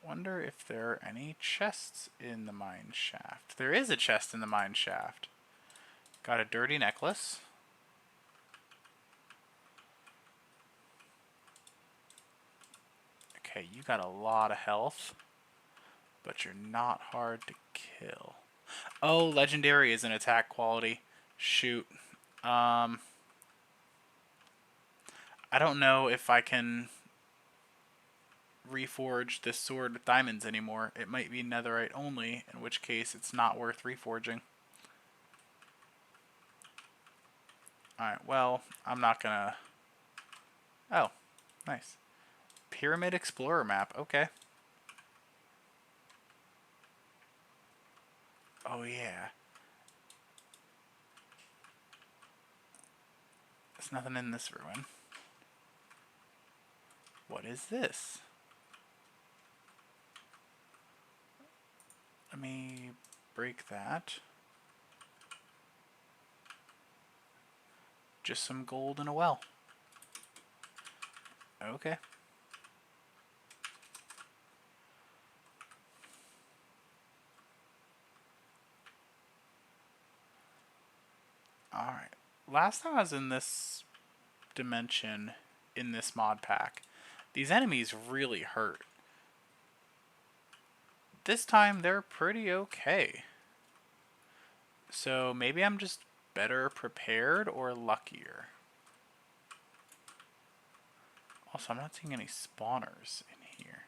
Wonder if there are any chests in the mine shaft. There is a chest in the mine shaft. Got a dirty necklace. Okay, you got a lot of health, but you're not hard to kill. Oh, legendary is an attack quality. Shoot. I don't know if I can reforge this sword with diamonds anymore. It might be netherite only, in which case it's not worth reforging. Alright, well, I'm not gonna... Oh, nice. Pyramid Explorer map, okay. Oh yeah. There's nothing in this ruin. What is this? Let me break that. Just some gold in a well. Okay. Alright. Last time I was in this dimension, in this mod pack, these enemies really hurt. This time they're pretty okay. So maybe I'm just better prepared or luckier. Also, I'm not seeing any spawners in here.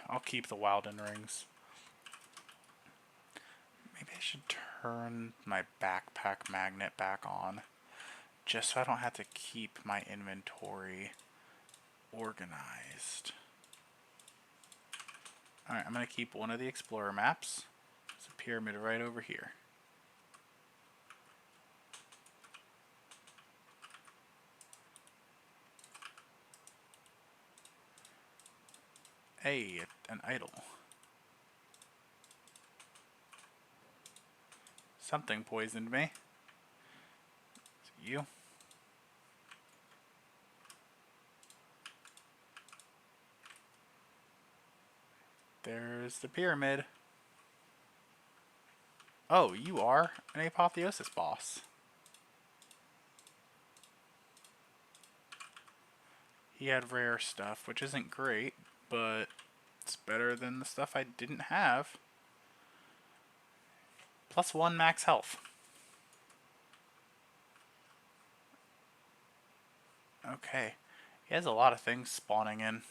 I'll keep the Wilden rings. Maybe I should turn my backpack magnet back on, just so I don't have to keep my inventory organized. Alright, I'm going to keep one of the Explorer maps. There's a pyramid right over here. Hey, an idol. Something poisoned me. Is it you? There's the pyramid. Oh, you are an Apotheosis boss. He had rare stuff, which isn't great, but it's better than the stuff I didn't have. +1 max health. Okay. He has a lot of things spawning in.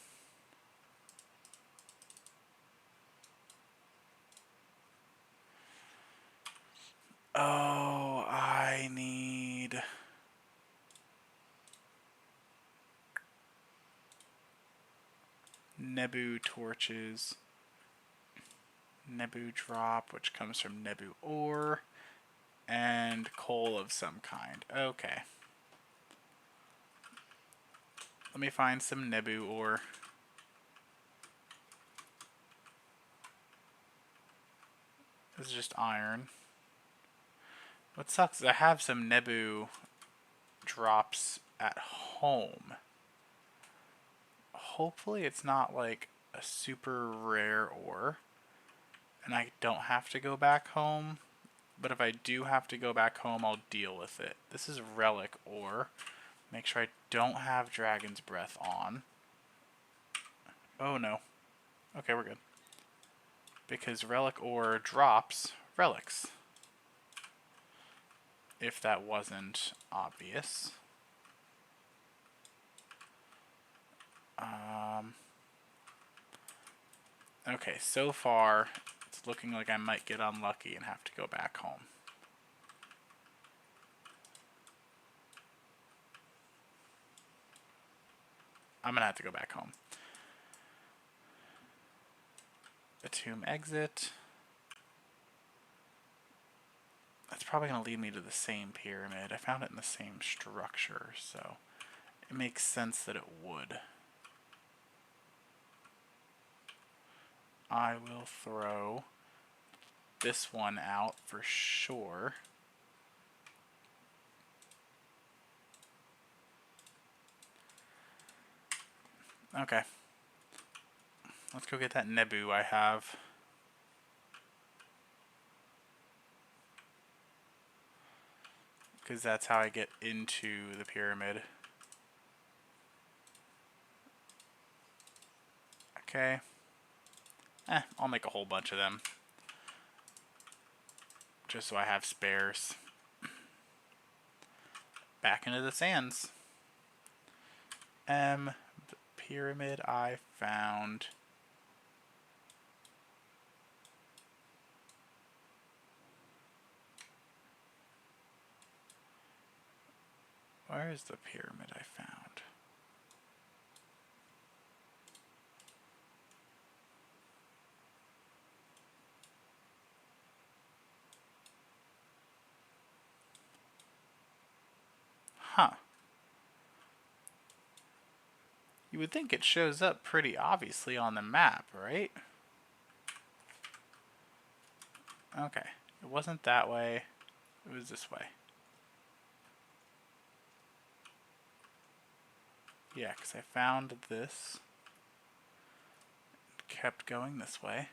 Oh, I need... Nebu torches. Nebu drop, which comes from Nebu ore. And coal of some kind. Okay. Let me find some Nebu ore. This is just iron. What sucks is I have some Nebu drops at home. Hopefully it's not like a super rare ore and I don't have to go back home. But if I do have to go back home, I'll deal with it. This is relic ore. Make sure I don't have Dragon's Breath on. Oh no. Okay, we're good. Because relic ore drops relics. If that wasn't obvious. Okay, so far it's looking like I might get unlucky and have to go back home. I'm gonna have to go back home. Atum exit. That's probably gonna lead me to the same pyramid. I found it in the same structure, so it makes sense that it would. I will throw this one out for sure. Okay. Let's go get that Nebu I have. Because that's how I get into the pyramid. Okay. I'll make a whole bunch of them. Just so I have spares. Back into the sands. The pyramid I found Where is the pyramid I found? Huh. You would think it shows up pretty obviously on the map, right? Okay. It wasn't that way. It was this way. Yeah, because I found this. Kept going this way.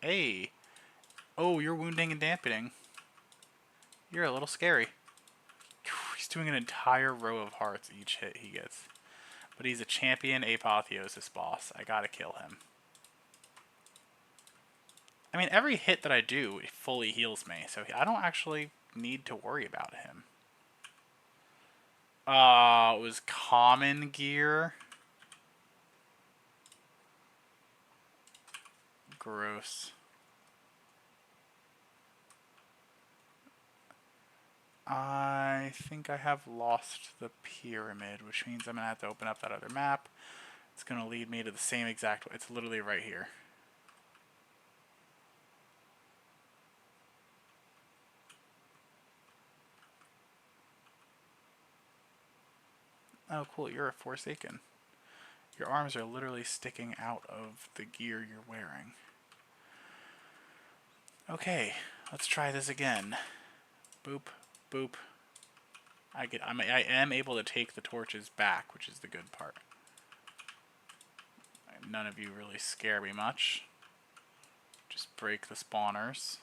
Hey! Oh, you're wounding and dampening. You're a little scary. He's doing an entire row of hearts each hit he gets. But he's a champion apotheosis boss. I gotta kill him. I mean, every hit that I do fully heals me, so I don't actually need to worry about him. It was common gear. Gross. I think I have lost the pyramid, which means I'm going to have to open up that other map. It's going to lead me to the same exact way. It's literally right here. Oh, cool. You're a Forsaken. Your arms are literally sticking out of the gear you're wearing. Okay, let's try this again. Boop, boop. I am able to take the torches back, which is the good part. None of you really scare me much. Just break the spawners.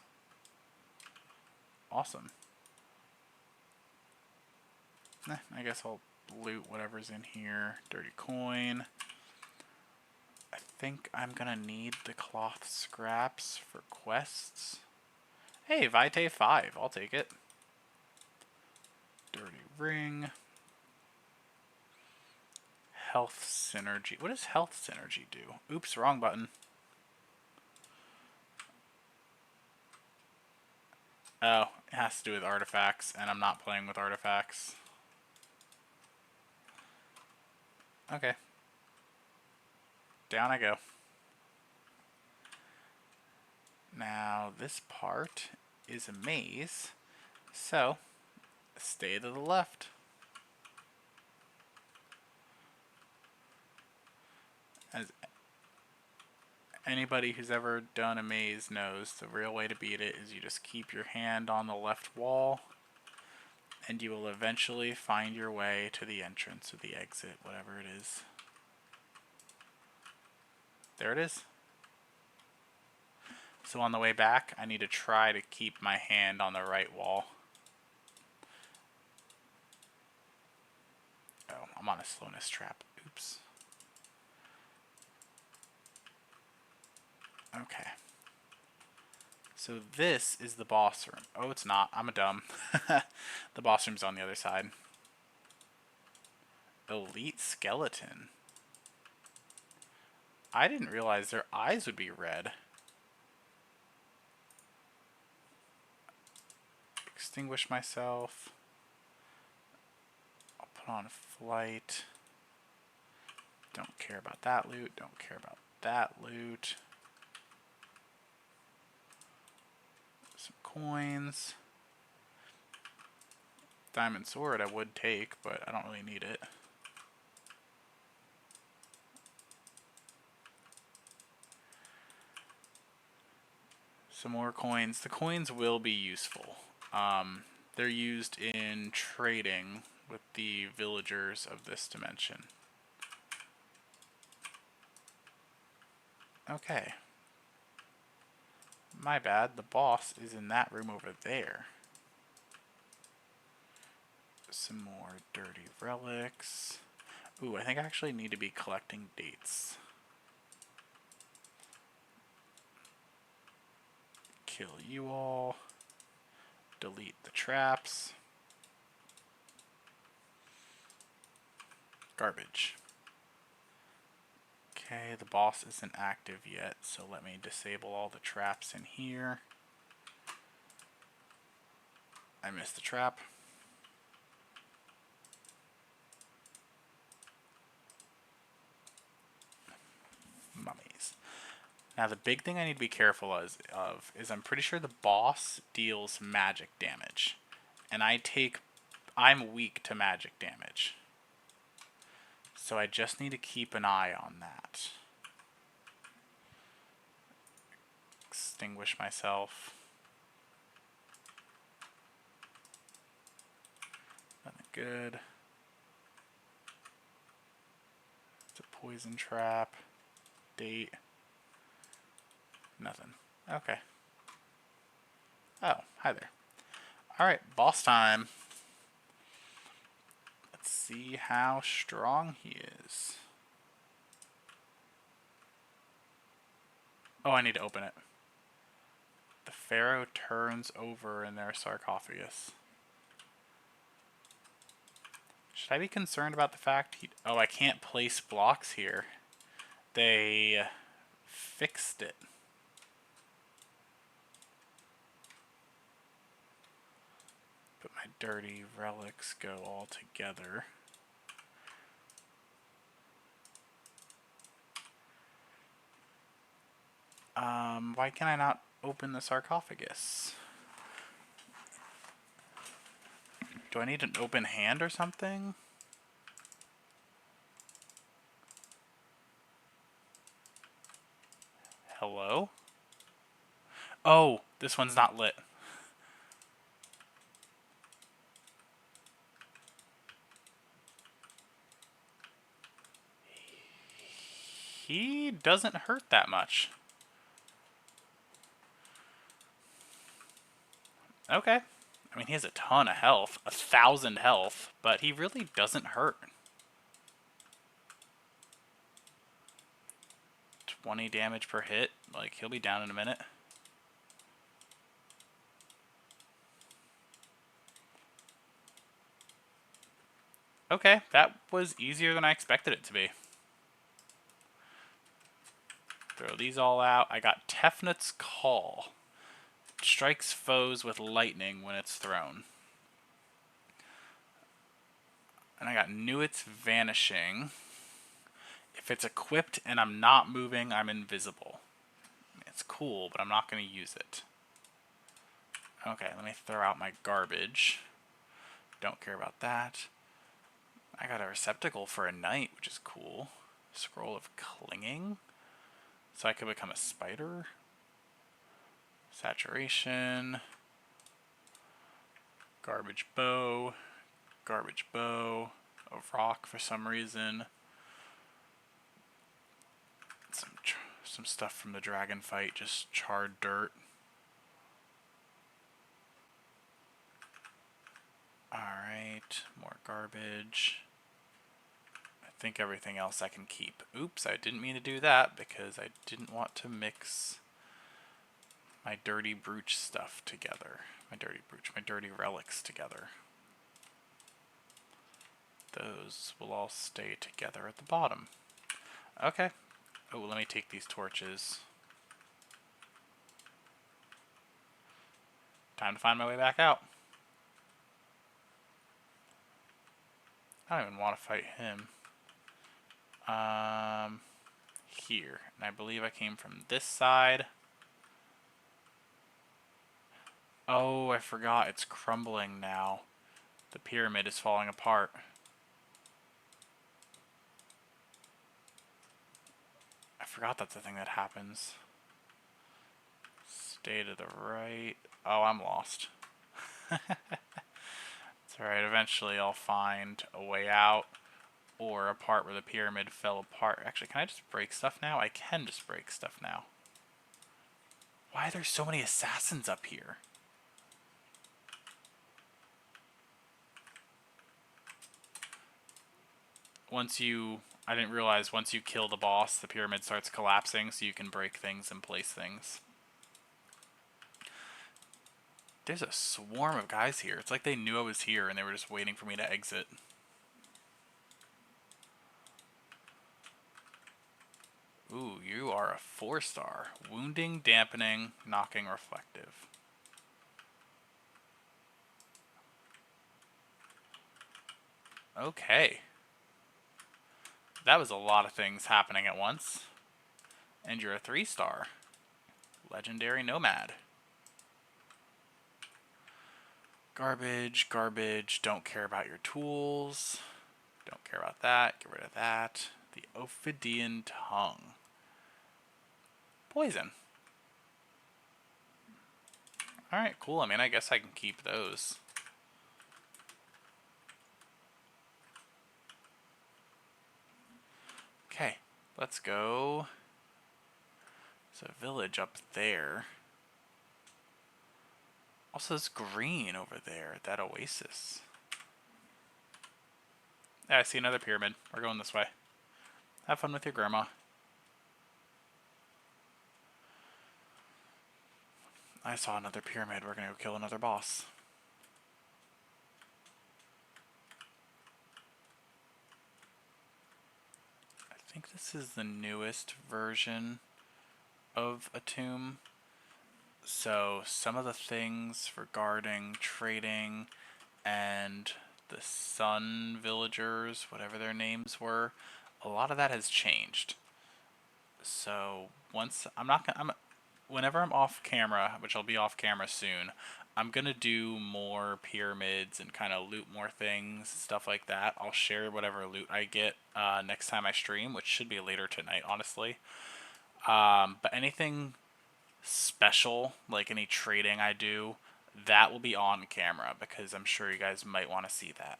Awesome. I guess I'll loot whatever's in here. Dirty coin. I think I'm gonna need the cloth scraps for quests. Hey, Vitae 5. I'll take it. Dirty ring. Health synergy. What does health synergy do? Oops, wrong button. Oh, it has to do with artifacts, and I'm not playing with artifacts. Okay. Down I go. Now, this part is a maze, so stay to the left. As anybody who's ever done a maze knows, the real way to beat it is you just keep your hand on the left wall, and you will eventually find your way to the entrance or the exit, whatever it is. There it is. So on the way back, I need to try to keep my hand on the right wall. Oh, I'm on a slowness trap. Oops. Okay. So this is the boss room. Oh, it's not. I'm a dumb. The boss room's on the other side. Elite skeleton. I didn't realize their eyes would be red. Extinguish myself. I'll put on flight. Don't care about that loot. Don't care about that loot. Some coins. Diamond sword I would take, but I don't really need it. Some more coins. The coins will be useful. They're used in trading with the villagers of this dimension. Okay. My bad, the boss is in that room over there. Some more dirty relics. Ooh, I think I actually need to be collecting dates. Kill you all. Delete the traps. Garbage. Okay, the boss isn't active yet, so let me disable all the traps in here. I missed the trap. Mummies. Now the big thing I need to be careful of is I'm pretty sure the boss deals magic damage. And I'm weak to magic damage. So I just need to keep an eye on that. Extinguish myself. Nothing good. It's a poison trap. Date. Nothing. Okay. Oh, hi there. Alright, boss time. Let's see how strong he is. Oh, I need to open it. The pharaoh turns over in their sarcophagus. Should I be concerned about the fact oh, I can't place blocks here. They fixed it. But my dirty relics go all together. Why can I not open the sarcophagus? Do I need an open hand or something? Hello? Oh, this one's not lit. He doesn't hurt that much. Okay. I mean, he has a ton of health. 1,000 health. But he really doesn't hurt. 20 damage per hit. Like, he'll be down in a minute. Okay, that was easier than I expected it to be. Throw these all out. I got Tefnut's Call. Strikes foes with lightning when it's thrown. And I got Nuit's Vanishing. If it's equipped and I'm not moving, I'm invisible. It's cool, but I'm not going to use it. Okay, let me throw out my garbage. Don't care about that. I got a receptacle for a knight, which is cool. Scroll of Clinging. So I could become a spider. Saturation. Garbage bow. Garbage bow. A rock for some reason. Some stuff from the dragon fight, just charred dirt. Alright, more garbage. I think everything else I can keep. Oops, I didn't mean to do that because I didn't want to mix my dirty brooch stuff together. My dirty relics together. Those will all stay together at the bottom. Okay. Oh, let me take these torches. Time to find my way back out. I don't even want to fight him. Here. And I believe I came from this side. Oh, I forgot. It's crumbling now. The pyramid is falling apart. I forgot that's the thing that happens. Stay to the right. Oh, I'm lost. It's alright. Eventually I'll find a way out. Or a part where the pyramid fell apart. Actually, can I just break stuff now? I can just break stuff now. Why are there so many assassins up here? I didn't realize once you kill the boss, the pyramid starts collapsing so you can break things and place things. There's a swarm of guys here. It's like they knew I was here and they were just waiting for me to exit. Ooh, you are a 4-star. Wounding, dampening, knocking, reflective. Okay. That was a lot of things happening at once. And you're a 3-star. Legendary Nomad. Garbage, garbage. Don't care about your tools. Don't care about that. Get rid of that. The Ophidian Tongue. Poison. Alright, cool. I mean, I guess I can keep those. Okay, let's go. There's a village up there. Also, it's green over there, that oasis. Yeah, I see another pyramid. We're going this way. Have fun with your grandma. I saw another pyramid. We're gonna go kill another boss. I think this is the newest version of Atum. So some of the things regarding trading and the sun villagers, whatever their names were, a lot of that has changed. So once I'm not gonna, whenever I'm off camera, which I'll be off camera soon, I'm gonna do more pyramids and kind of loot more things, stuff like that. I'll share whatever loot I get next time I stream, which should be later tonight, honestly. But anything special, like any trading I do, that will be on camera because I'm sure you guys might want to see that.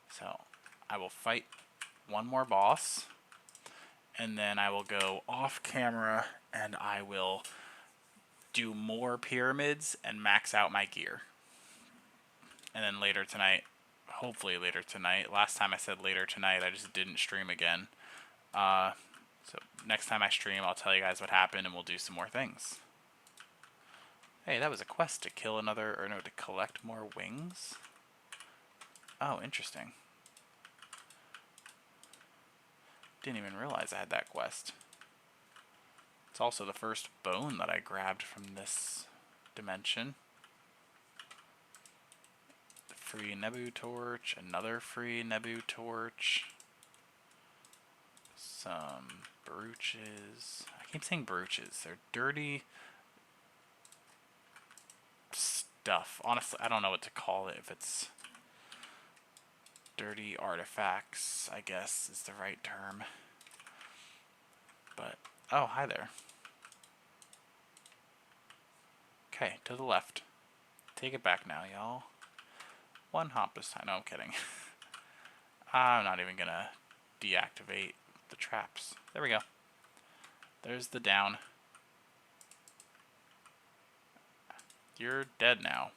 So I will fight one more boss, and then I will go off camera and I will do more pyramids and max out my gear. And then later tonight, hopefully later tonight, last time I said later tonight, I just didn't stream again. So next time I stream, I'll tell you guys what happened and we'll do some more things. Hey, that was a quest to kill another, or no, to collect more wings? Oh, interesting. Didn't even realize I had that quest. It's also the first bone that I grabbed from this dimension. The free Nebu torch, another free Nebu torch. Some brooches. I keep saying brooches. They're dirty stuff. Honestly, I don't know what to call it. If it's dirty artifacts, I guess is the right term. But, oh, hi there. Okay, to the left. Take it back now, y'all. One hop this time. No, I'm kidding. I'm not even gonna deactivate the traps. There we go. There's the down. You're dead now.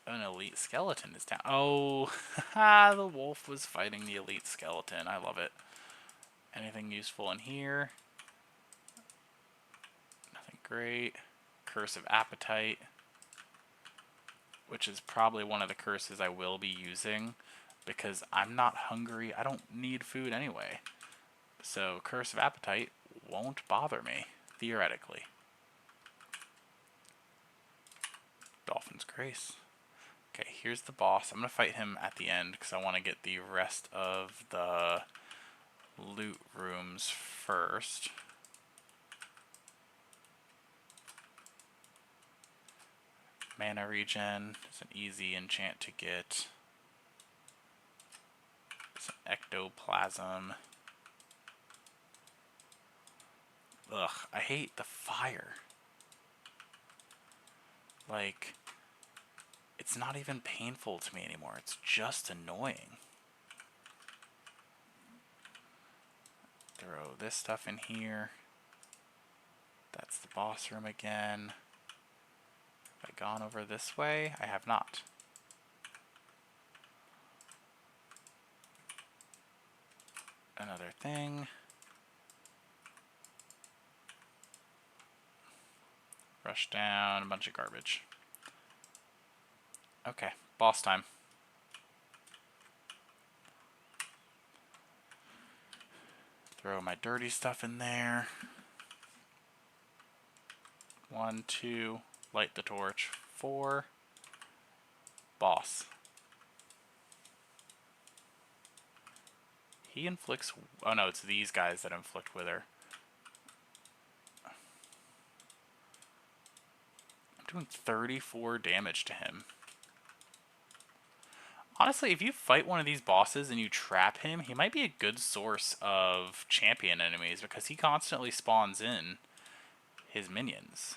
An elite skeleton is down. Oh, the wolf was fighting the elite skeleton. I love it. Anything useful in here? Nothing great. Curse of appetite, which is probably one of the curses I will be using because I'm not hungry. I don't need food anyway. So Curse of appetite won't bother me, theoretically. Dolphin's Grace. Okay, here's the boss. I'm going to fight him at the end because I want to get the rest of the loot rooms first. Mana regen is an easy enchant to get. Some ectoplasm. Ugh, I hate the fire. Like, it's not even painful to me anymore. It's just annoying. Throw this stuff in here. That's the boss room again. Have I gone over this way? I have not. Another thing. Rush down, a bunch of garbage. Okay, boss time. Throw my dirty stuff in there. 1, 2, light the torch. 4. Boss. He inflicts... Oh no, it's these guys that inflict Wither. I'm doing 34 damage to him. Honestly, if you fight one of these bosses and you trap him, he might be a good source of champion enemies because he constantly spawns in his minions.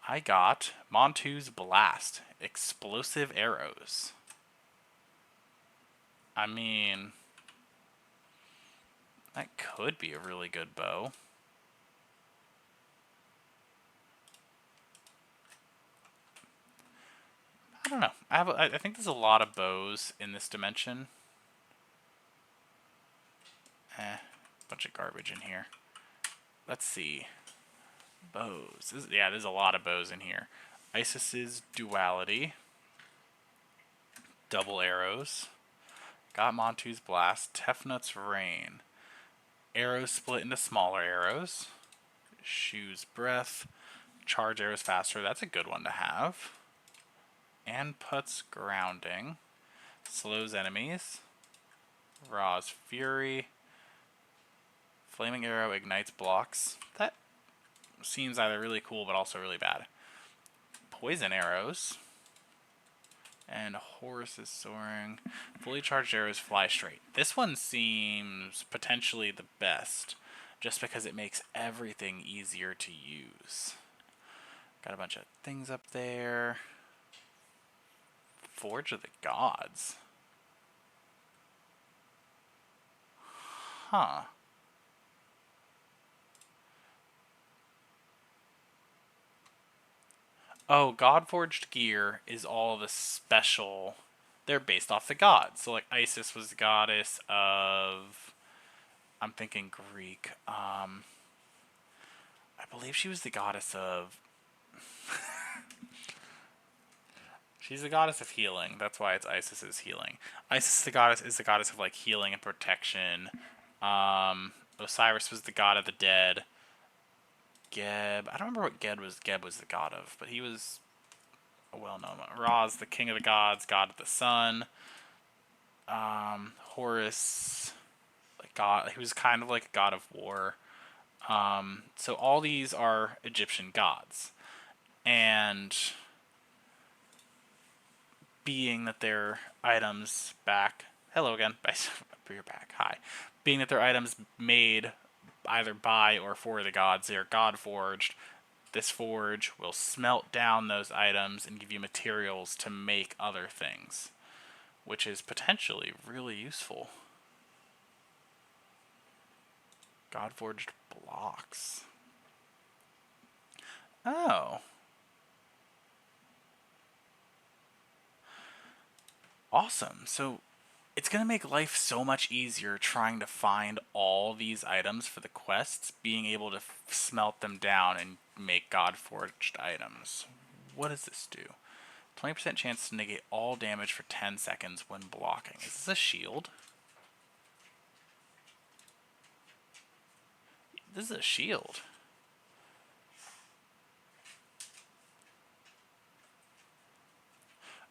I got Montu's Blast. Explosive arrows. I mean, that could be a really good bow. I don't know. I think there's a lot of bows in this dimension. Bunch of garbage in here. Let's see. Bows. Yeah, there's a lot of bows in here. Isis's Duality. Double arrows. Got Montu's Blast. Tefnut's Rain. Arrows split into smaller arrows. Shu's Breath. Charge arrows faster. That's a good one to have. Anput's Grounding. Slows enemies. Ra's Fury. Flaming Arrow ignites blocks. That seems either really cool but also really bad. Poison arrows. And Horus's Soaring. Fully charged arrows fly straight. This one seems potentially the best, just because it makes everything easier to use. Got a bunch of things up there. Forge of the Gods. Huh. Oh, God-forged gear is all the special... They're based off the gods. So, like, Isis was the goddess of... I'm thinking Greek. I believe she was the goddess of... She's the goddess of healing. That's why it's Isis's healing. Isis is the goddess of, like, healing and protection. Osiris was the god of the dead. Geb. I don't remember what Geb was the god of, but he was a well-known one. Ra's, the king of the gods, god of the sun. Horus, like god, he was kind of like a god of war. So all these are Egyptian gods, and being that their items back. Hello again. You're back. Hi. Being that their items made either by or for the gods, they are god forged. This forge will smelt down those items and give you materials to make other things, which is potentially really useful. God forged blocks. Oh. Awesome. So it's going to make life so much easier trying to find all these items for the quests, being able to smelt them down and make God-forged items. What does this do? 20% chance to negate all damage for 10 seconds when blocking. Is this a shield? This is a shield.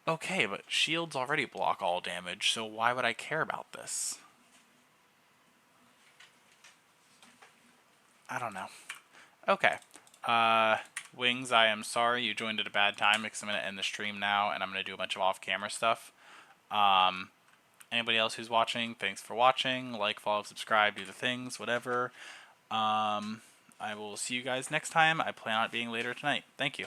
Okay, but shields already block all damage, so why would I care about this? I don't know. Okay. Wings, I am sorry you joined at a bad time because I'm going to end the stream now and I'm going to do a bunch of off-camera stuff. Anybody else who's watching, thanks for watching. Like, follow, subscribe, do the things, whatever. I will see you guys next time. I plan on it being later tonight. Thank you.